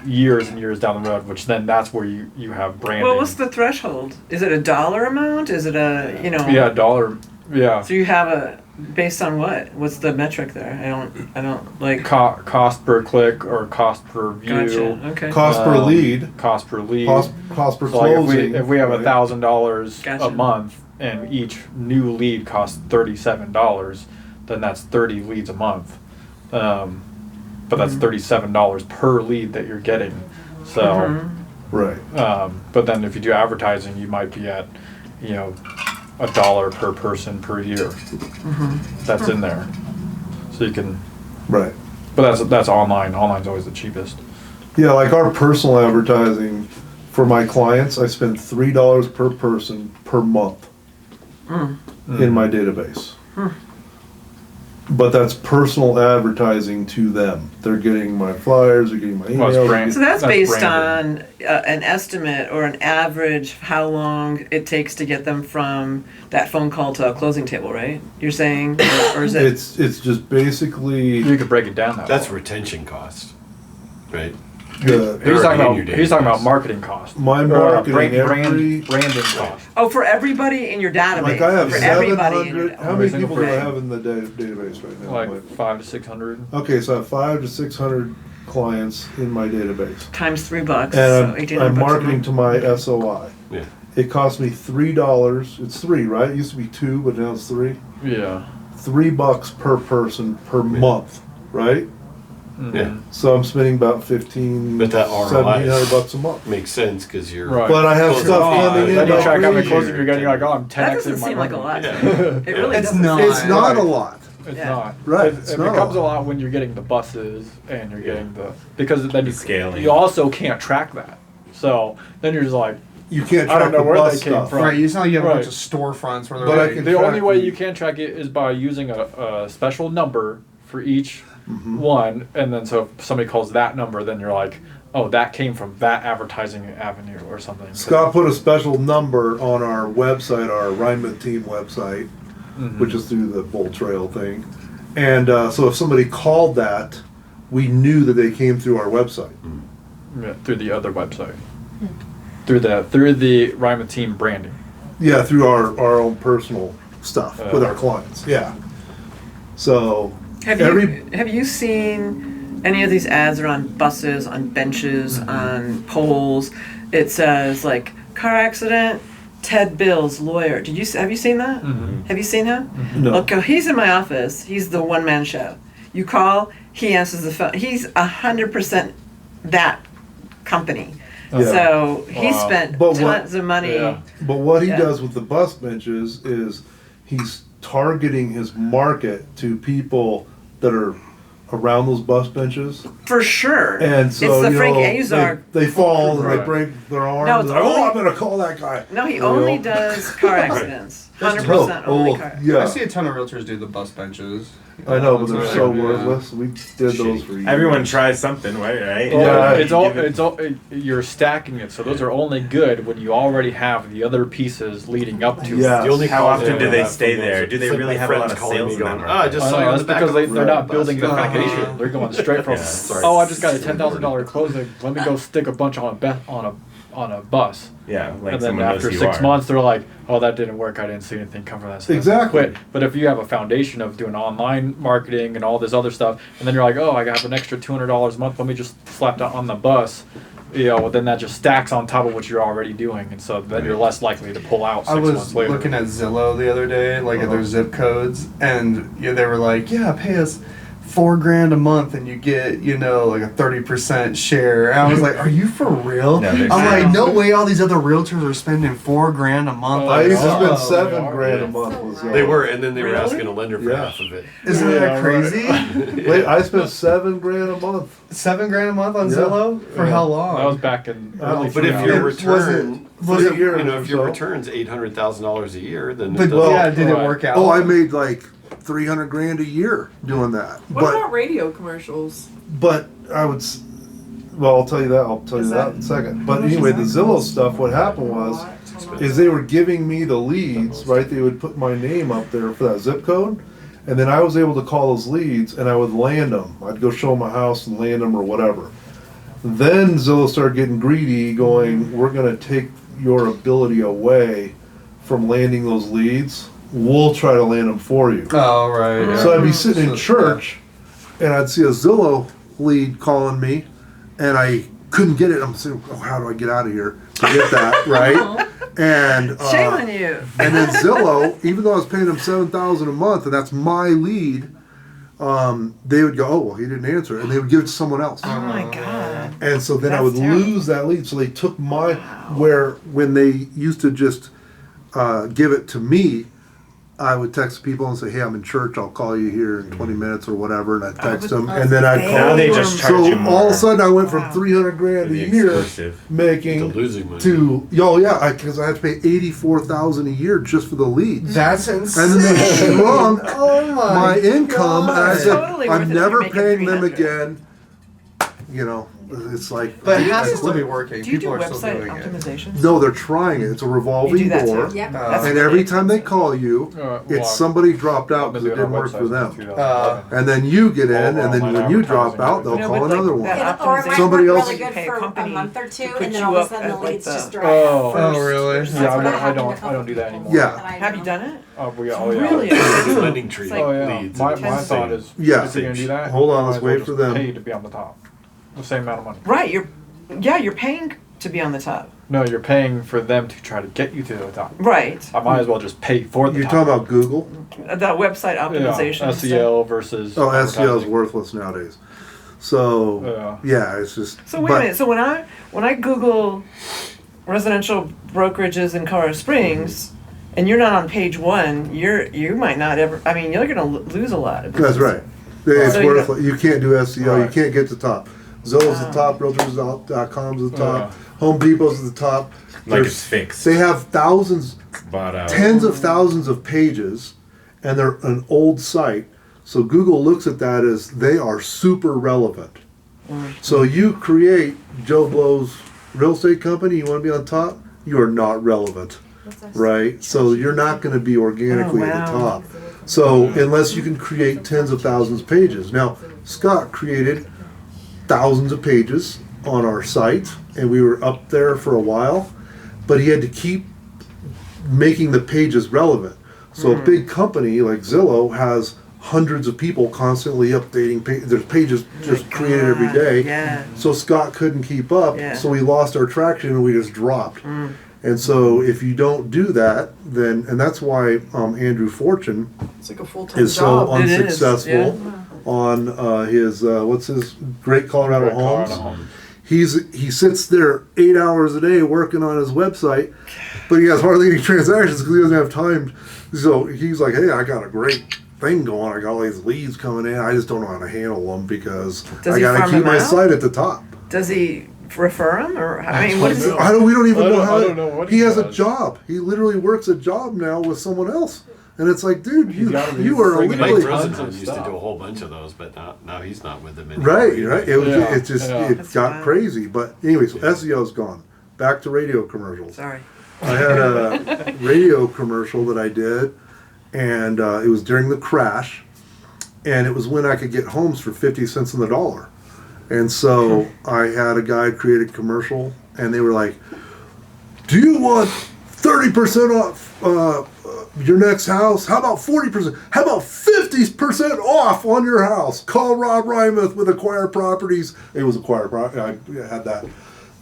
years and years down the road, which then that's where you have branding. Well, what's the threshold? Is it a dollar amount? Is it a Yeah, dollar. Yeah. So you have Based on what? What's the metric there? I don't like. Cost per click or cost per view. Gotcha. Okay. Cost per lead, Cost per lead. cost per So like closing. if we have right? $1,000 Gotcha. a month and each new lead costs $37, then that's 30 leads a month. But that's $37 per lead that you're getting. So, Right. but then if you do advertising, you might be at, $1 per person per year. That's in there. So you can, Right. but that's online. Online's always the cheapest. Yeah, like our personal advertising for my clients, I spend $3 per person per month in my database. But that's personal advertising to them. They're getting my flyers, they're getting my Well, it's emails. brand- So that's That's based branded. on an estimate or an average of how long it takes to get them from that phone call to a closing table, right? You're saying, or is it? It's just basically You could break it down that That's way. retention cost, right? the, He's talking already in about your database. marketing cost. my Or, marketing branding cost. Oh, for everybody in your database. like I have for everybody in your 700. How many Single people do I person. have in the database right now? Like 500 to 600. Okay, so I have 500 to 600 clients in my database, times $3, and so I'm 1,800 bucks a marketing month. to my SOI. Yeah. It costs me $3. It's 3, right? It used to be 2, but now it's 3. Yeah. $3 per person per month, right? Yeah. So I'm spending about 15, But that ROI 1,700 bucks a month. Makes sense because you're. Right. But I have Close stuff to coming in. Then you like track how many crazy. closings you're getting. You're like, oh, I'm 10x. That doesn't seem like a lot. Yeah. It really It's doesn't. not. It's not a lot. It's Yeah. not. Right, It, it's it not. becomes a lot when you're getting the buses and you're getting because then you Scaling. You also can't track that. So then you're just like, You can't I track don't know the where bus they came stuff. from. Right, it's not like you have a bunch Right. of storefronts where they're But I like, can the track only way the- you can track it is by using a special number for each Mm-hmm. one, and then so if somebody calls that number, then you're like, oh, that came from that advertising avenue or something. Scott put a special number on our website, our Rhineman Team website, which is through the Bull Trail thing. And so if somebody called that, we knew that they came through our website. Yeah, through the other website, through the Ryman Team branding. Yeah, through our own personal stuff with our clients. Yeah. So Have you seen any of these ads are on buses, on benches, on poles? It says like car accident, Ted Bills, lawyer. Have you seen that? Have you seen him? No. Okay, he's in my office. He's the one man show. You call, he answers the phone. He's 100% that company. Yeah. So he Wow. spent But what- tons of money. Yeah. But what he Yeah. does with the bus benches is he's targeting his market to people that are around those bus benches. For sure. And so, it's the you Frank know, Azar. they fall and they Right. break their arms. No, it's and, only- I'm going to call that guy. No, he You only know? does car accidents. That's 100% dope. only Oh, car. yeah. I see a ton of realtors do the bus benches. I know, but they're That's so right, yeah. worthless. We did those for years. Everyone tries something, right? Yeah. It's all you're stacking it, so those are only good when you already have the other pieces leading up to Yeah. it. The only How calls often I do they have stay from those there? are Do they my really have a lot friends of calling sales me in going, that "Oh, I just I saw you know, on that's the back because of they're the not bus." building the Yeah. foundation. They're going straight from, Yeah, sorry. oh, I just got a $10,000 closing. Let me go stick a bunch on a bus. Yeah, like And then someone after knows who 6 you are. months, they're like, "Oh, that didn't work. I didn't see anything come from that." So Exactly. quit. But if you have a foundation of doing online marketing and all this other stuff, and then you're like, "Oh, I have an extra $200 a month. Let me just slap that on the bus." Well, then that just stacks on top of what you're already doing, and so then you're less likely to pull out 6 I months was later. looking at Zillow the other day, like at their zip codes, and they were like, "Yeah, pay us $4,000 a month, and you get, like a 30% share." And I was like, "Are you for real?" No, I'm they're like, not. "No way! All these other realtors are spending $4,000 a month." I used to Oh, spend they $7 are, grand yeah. a month with Zillow. They were, and then they were Really? asking a lender for Yeah. half of it. Isn't Yeah, that right. crazy? Wait, I spent $7 grand a month. $7,000 a month on Yeah. Zillow for how long? That was back in early. But if 2000s. your It wasn't- return, was it- you know, if your so? return's $800,000 a year, then it but doesn't. yeah, did it Right. work out? Oh, I made like 300 grand a year doing that. What about radio commercials? But I would. Well, I'll tell you that. I'll tell you that in a second. But anyway, the Zillow stuff. What happened was, is they were giving me the leads. Right, they would put my name up there for that zip code, and then I was able to call those leads, and I would land them. I'd go show them a house and land them or whatever. Then Zillow started getting greedy, going, "We're going to take your ability away from landing those leads we'll try to land them for you. Oh, right. Yeah. So I'd be sitting in church, and I'd see a Zillow lead calling me, and I couldn't get it. I'm saying, oh, how do I get out of here to get that, right? And Shame on you. and then Zillow, even though I was paying them $7,000 a month, and that's my lead, they would go, oh, well, he didn't answer, and they would give it to someone else. Oh my God. And so then I That's would terrible. lose that lead. So they took when they used to just give it to me, I would text people and say, hey, I'm in church. I'll call you here in 20 minutes or whatever. And I'd text them. And then I'd call Now they them. just charge So you more. all of a sudden I went from Wow. $300,000 a The year exclusive. making To losing money. to, because I had to pay $84,000 a year just for the leads. That's insane. And then they shrunk Oh my income, and I It's said, totally worth I'm it never if you're paying making them 300. again. It's like, But it has to still be working. Do you People do are still website doing it. optimizations? no, they're trying it. It's a You revolving do that door. too? Yep. That's And what every they- time they call you, Well, it's somebody dropped out because it didn't work for them. And then you get in, and then when you drop out, they'll No, call but like another one. that Or it might Somebody work else- really good Pay a for a company month or two, to put and then you all of a up sudden the as, like, leads the- just dry Oh. up. Oh, really? That's Yeah, what I don't happened a do couple that people anymore. Yeah. that I Have you know. done it? Oh, yeah. Really? Lending tree Oh yeah. leads. My and thought is, Yeah. if you're gonna do that, Hold on, might let's as well wait just for them. Pay to be on the top, the same amount of money. Right. You're paying to be on the top. No, you're paying for them to try to get you to the top. Right. I might as well just pay for the You're top. talking about Google? That website optimization. Yeah, and stuff. SEO versus. Oh, SEO is advertising. worthless nowadays. So, yeah, it's just. So wait a minute. So when I Google residential brokerages in Colorado Springs, and you're not on page one, you might not ever. I mean, you're going to lose a lot. Of That's right. It's So you worthless. You can't do SEO. You Right. can't get to the top. Zillow's the top. Realtors.com's the top. Home Depot's the top. Like There's- it's fixed. They have thousands, Bought out. tens of thousands of pages, and they're an old site. So Google looks at that as they are super relevant. So you create Joe Blow's real estate company, you want to be on top, you are not relevant, right? So you're not going to be organically Oh, at the wow. top. So unless you can create tens of thousands of pages. Now, Scott created thousands of pages on our site, and we were up there for a while, but he had to keep making the pages relevant. So a big company like Zillow has hundreds of people constantly updating there's pages just created every day. Yeah. So Scott couldn't keep up, Yeah. so we lost our traction and we just dropped. And so if you don't do that, then, and that's why Andrew Fortune It's like a full-time is so job. It is, unsuccessful on his what's his Great Colorado Homes. He sits there 8 hours a day working on his website, but he has hardly any transactions because he doesn't have time. So he's like, hey, I got a great thing going. I got all these leads coming in. I just don't know how to handle them because Does I he got to farm keep them my out? site at the top. Does he refer them, or I mean, what is he? We don't even know how. I don't know what he he has a does. job. He literally works a job now with someone else, and it's like, dude, you gotta be you are friggin' Mike illegally tons of Rosenthal used to stuff. do a whole bunch of those, but now he's not with them anymore. right. It was Yeah, it just yeah. it That's got wild. crazy. But anyways, SEO's gone. Back to radio commercials. Sorry. I had a radio commercial that I did, and it was during the crash, and it was when I could get homes for 50 cents on the dollar. And so I had a guy create a commercial, and they were like, do you want 30% off your next house? How about 40%? How about 50% off on your house? Call Rob Rymuth with Acquire Properties. It was Acquire Properties. I had that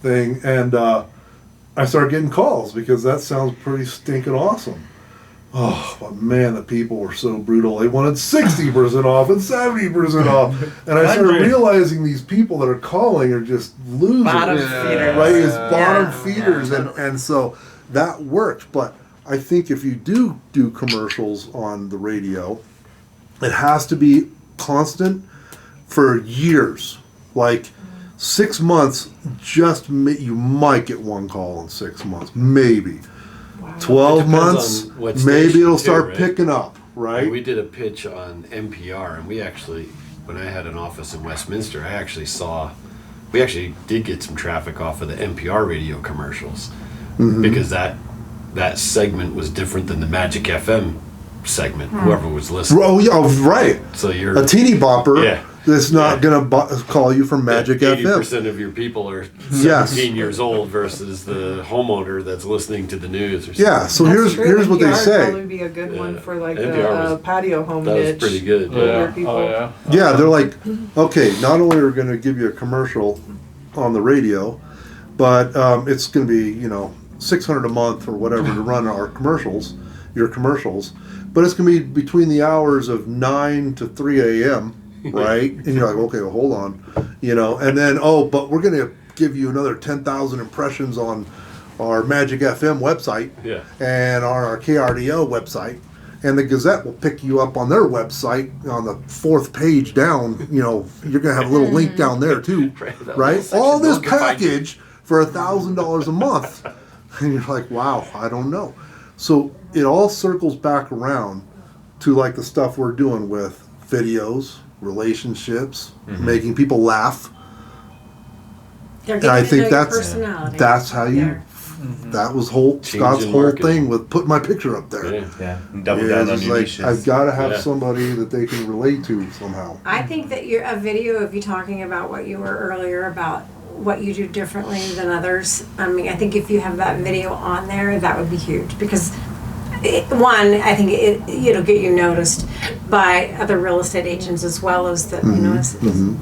thing, and I started getting calls because that sounds pretty stinking awesome. Oh, but man, the people were so brutal. They wanted 60% off and 70% off. And I started 100. realizing these people that are calling are just losers. Bottom Yeah. feeders. Right? It's bottom Yeah. feeders. And so that worked. But I think if you do commercials on the radio, it has to be constant for years. Like 6 months, you might get one call in 6 months. Maybe. 12 It depends months, on what maybe station, it'll too, start right? picking up, right? We did a pitch on NPR, and we actually, when I had an office in Westminster, we actually did get some traffic off of the NPR radio commercials because that segment was different than the Magic FM segment. Whoever was listening. Oh, yeah, right. So you're A teeny bopper. Yeah. that's not gonna call you from Magic 80% FM. of your people are Yes. 17 years old versus the homeowner that's listening to the news or something. Yeah, so That's true. here's what they NPR would probably say. be a good one Yeah. for like NPR the was- patio home That was niche. pretty good. Older Yeah. people. Oh yeah. Yeah, they're like, okay, not only are we gonna give you a commercial on the radio, but it's gonna be, you know, $600 a month or whatever to run our commercials, your commercials, but it's gonna be between the hours of 9 to 3 a.m., right? And you're like, okay, well, hold on, you know, and then, oh, but we're gonna give you another 10,000 impressions on our Magic FM website Yeah. and on our KRDO website. And the Gazette will pick you up on their website on the 4th page down. You know, you're gonna have a little link down there too, Right, that right? little All section this will find you. package for $1,000 a month, and you're like, wow, I don't know. So it all circles back around to like the stuff we're doing with videos, relationships, making people laugh. They're And I getting to know think your that's personality. how you. There. That was Scott's Changing whole marketing. thing with putting my picture up there. Yeah. Yeah, double Yeah, down it's on just your like, niches. I've got to have Yeah. somebody that they can relate to somehow. I think that a video of you talking about what you were earlier about what you do differently than others. I mean, I think if you have that video on there, that would be huge because I think it'll get you noticed by other real estate agents as well as the as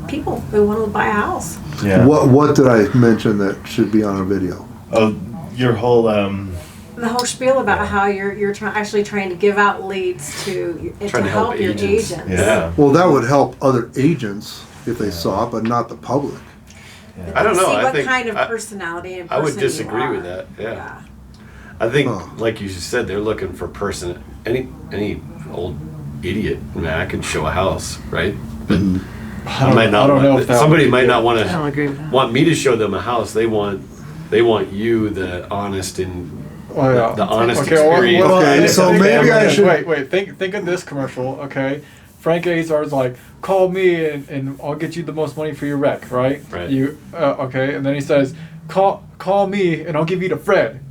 people who want to buy a house. Yeah. What did I mention that should be on a video? Oh, your whole The whole spiel about how you're actually trying to give out leads to Trying to help your agents. agents. yeah. Well, that would help other agents if they saw it, but not the public. I don't know. See I what think kind of I- personality and I would person you disagree with are. that. Yeah. I think, Huh. like you said, they're looking for any old idiot. I mean, I can show a house, right? But I might not. I don't know want- if that somebody would be might good. not want I don't to agree with that. want me to show them a house. They want you, the honest and Oh yeah. the honest Okay, well, experience. well, Okay, think- so think- maybe I should- wait. Think of this commercial, okay? Frank Azar's like, call me and I'll get you the most money for your wreck, right? Right. You okay? And then he says, call me and I'll give you to Fred.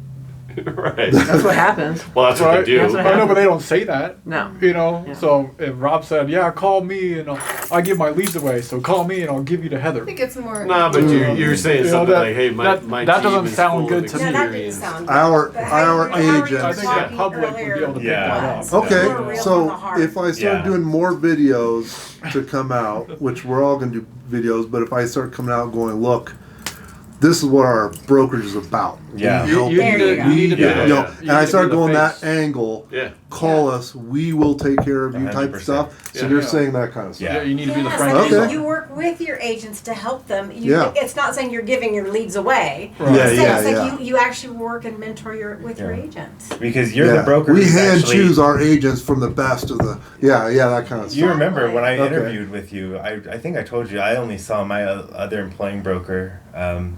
Right. That's what happens. Well, that's what Right? they do. That's what I know, but they don't say that. No. You know, Yeah. so if Rob said, "Yeah, call me and I'll give my leads away," so call me and I'll give you to Heather. I think it's more. Nah, but you're saying You know, something that- like, "Hey, that my doesn't team is sound full good of to me. No, that didn't experience." sound good. Our But how you were agents. I think the talking public would be earlier able to pick Yeah. that up. Okay, More real from so the heart. if I start Yeah. doing more videos to come out, which we're all going to do videos, but if I start coming out going, look, this is what our brokerage is about. Yeah. We help You There need you to, go. you need to be Yeah. the, You know, you and need I to started be the going that face. angle. Yeah. Call us. We will take care of you type 100%. stuff. So Yeah. you're Yeah. saying that kind of stuff. Yeah, you need to be the Yes, Frank and Okay. Azar. you work with your agents to help them. You, Yeah. It's not saying you're giving your leads away. Right. Yeah, Instead, yeah, it's like yeah. you actually work and mentor with your Yeah. agents. Because you're Yeah. the broker. We who's hand actually, choose our agents from the best of the. Yeah, that kind of You stuff. remember when I Okay. interviewed with you? I think I told you I only saw my other employing broker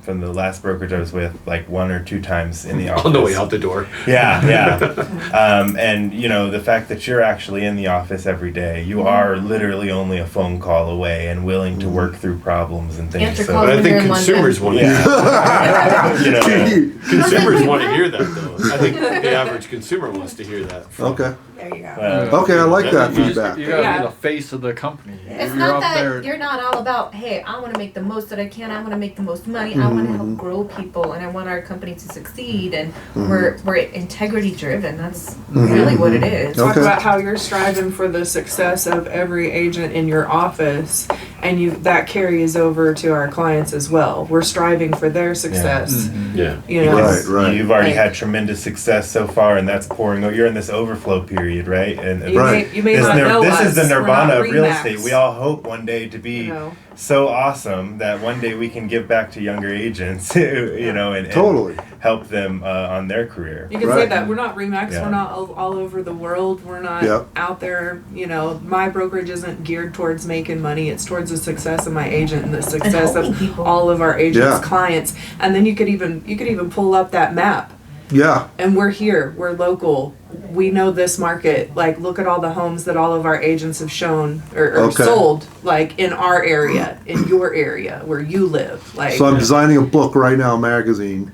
from the last brokerage I was with like 1 or 2 times in the office. On the way out the door. Yeah, yeah. And you know the fact that you're actually in the office every day, you are literally only a phone call away and willing to work through problems and things. Answer So, calls But I when think you're in consumers want to. yeah. you know, Consumers want to hear that, though. I think the average consumer wants to hear that. From, Okay. There you go. Okay, I like that You just- feedback. You gotta Yeah. be the face of the company. It's You're not up that there. you're not all about, hey, I want to make the most that I can. I want to make the most money. I want to help grow people, and I want our company to succeed. And we're integrity driven. That's really what it is. Talk Okay. about how you're striving for the success of every agent in your office, and that carries over to our clients as well. We're striving for their success. Yeah. You know, Right, right. You've already Like- had tremendous success so far, and that's pouring. You're in this overflow period, right? And You Right. may, you may not know this us. is the We're not nirvana of real RE/MAX. estate. We all hope one day to be You know. so awesome that one day we can give back to younger agents, you know, and Totally. help them on their career. You can say Right. that we're not RE/MAX. Yeah. We're not all over the world. We're not Yep. out there. You know, my brokerage isn't geared towards making money. It's towards the success of my agent and the success helping of people. all of our agents' Yeah. clients. And then you could even pull up that map. Yeah. And we're here. We're local. We know this market. Like, look at all the homes that all of our agents have shown or Okay. sold. Like in our area, in your area, where you live. Like, So I'm designing a book right now, magazine,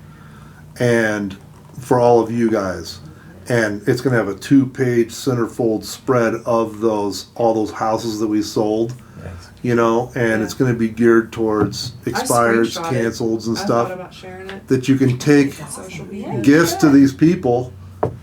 and for all of you guys, and it's going to have a 2-page centerfold spread of all those houses that we sold, you know, and it's going to be geared towards expires, screenshot it. cancels, and I thought stuff about sharing it. that you can take Social media. gifts to these people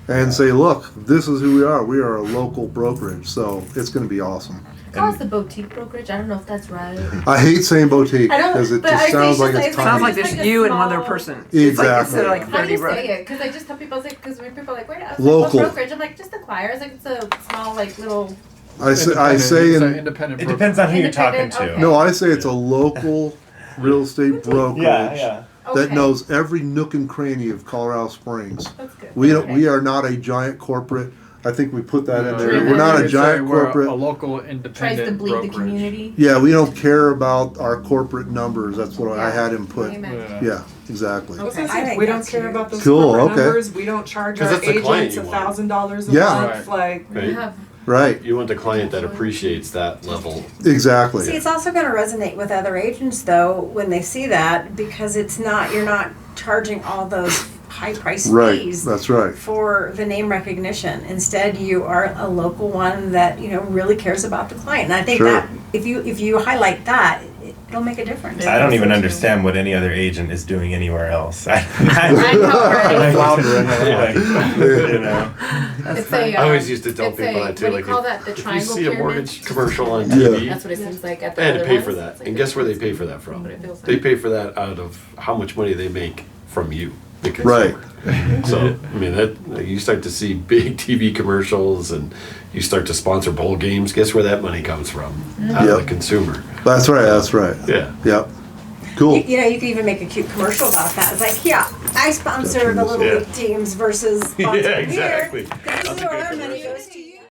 and say, look, this is who we are. We are a local brokerage, so it's going to be awesome. Call us the boutique brokerage. I don't know if that's right. I hate saying boutique I don't- because it but just I sounds think like it's it's like- Sounds tiny. like It's there's like a you and one small- other person. It's like instead of like How do 30 you bro- say it? Because I just tell people, because when people are like, where? I was Local. Like, what brokerage? I'm like, just acquire. It's like it's a small, like little. I say It's an in, independent. It depends on who you're talking Independent, to. no, I say it's a local real estate brokerage Yeah. that Okay. knows every nook and cranny of Colorado Springs. That's good. We don't. Okay. We are not a giant corporate. I think we put that in No, there. yeah. We're not a It's giant we're corporate. A local Tries independent to bleed brokerage. the community. Yeah, we don't care about our corporate numbers. That's what I Yeah. had him put. Amen. Yeah, exactly. I was Okay. gonna I say, think we don't that's care huge. about those Cool, corporate okay. numbers. We don't charge 'Cause our it's the client agents you want. $1,000 a Yeah. month. Like, We Right. have. Right. You want the client that appreciates that level. Exactly. See, it's also going to resonate with other agents though when they see that because you're not charging all those high price Right. fees That's right. for the name recognition. Instead, you are a local one that really cares about the client. And I think Sure. that if you highlight that, it'll make a difference. I don't even understand what any other agent is doing anywhere else. I you know. It's a. I always used to tell it's people a- that too. What do Like you call if, that? The if you triangle see a pyramid? mortgage commercial on Yeah. TV, That's what it seems like at the they had to other pay ones. for that. It's like And a- guess where they pay for that from? What it feels They like. pay for that out of how much money they make from you, the Right. consumer. So I mean that you start to see big TV commercials and you start to sponsor bowl games. Guess where that money comes from? Out of Yep. the consumer. That's right. That's right. Yeah. Yep. Cool. You can even make a cute commercial about that. It's like, yeah, I sponsor the little Yeah. league teams versus sponsoring Yeah, exactly. here. This is where our money goes to you.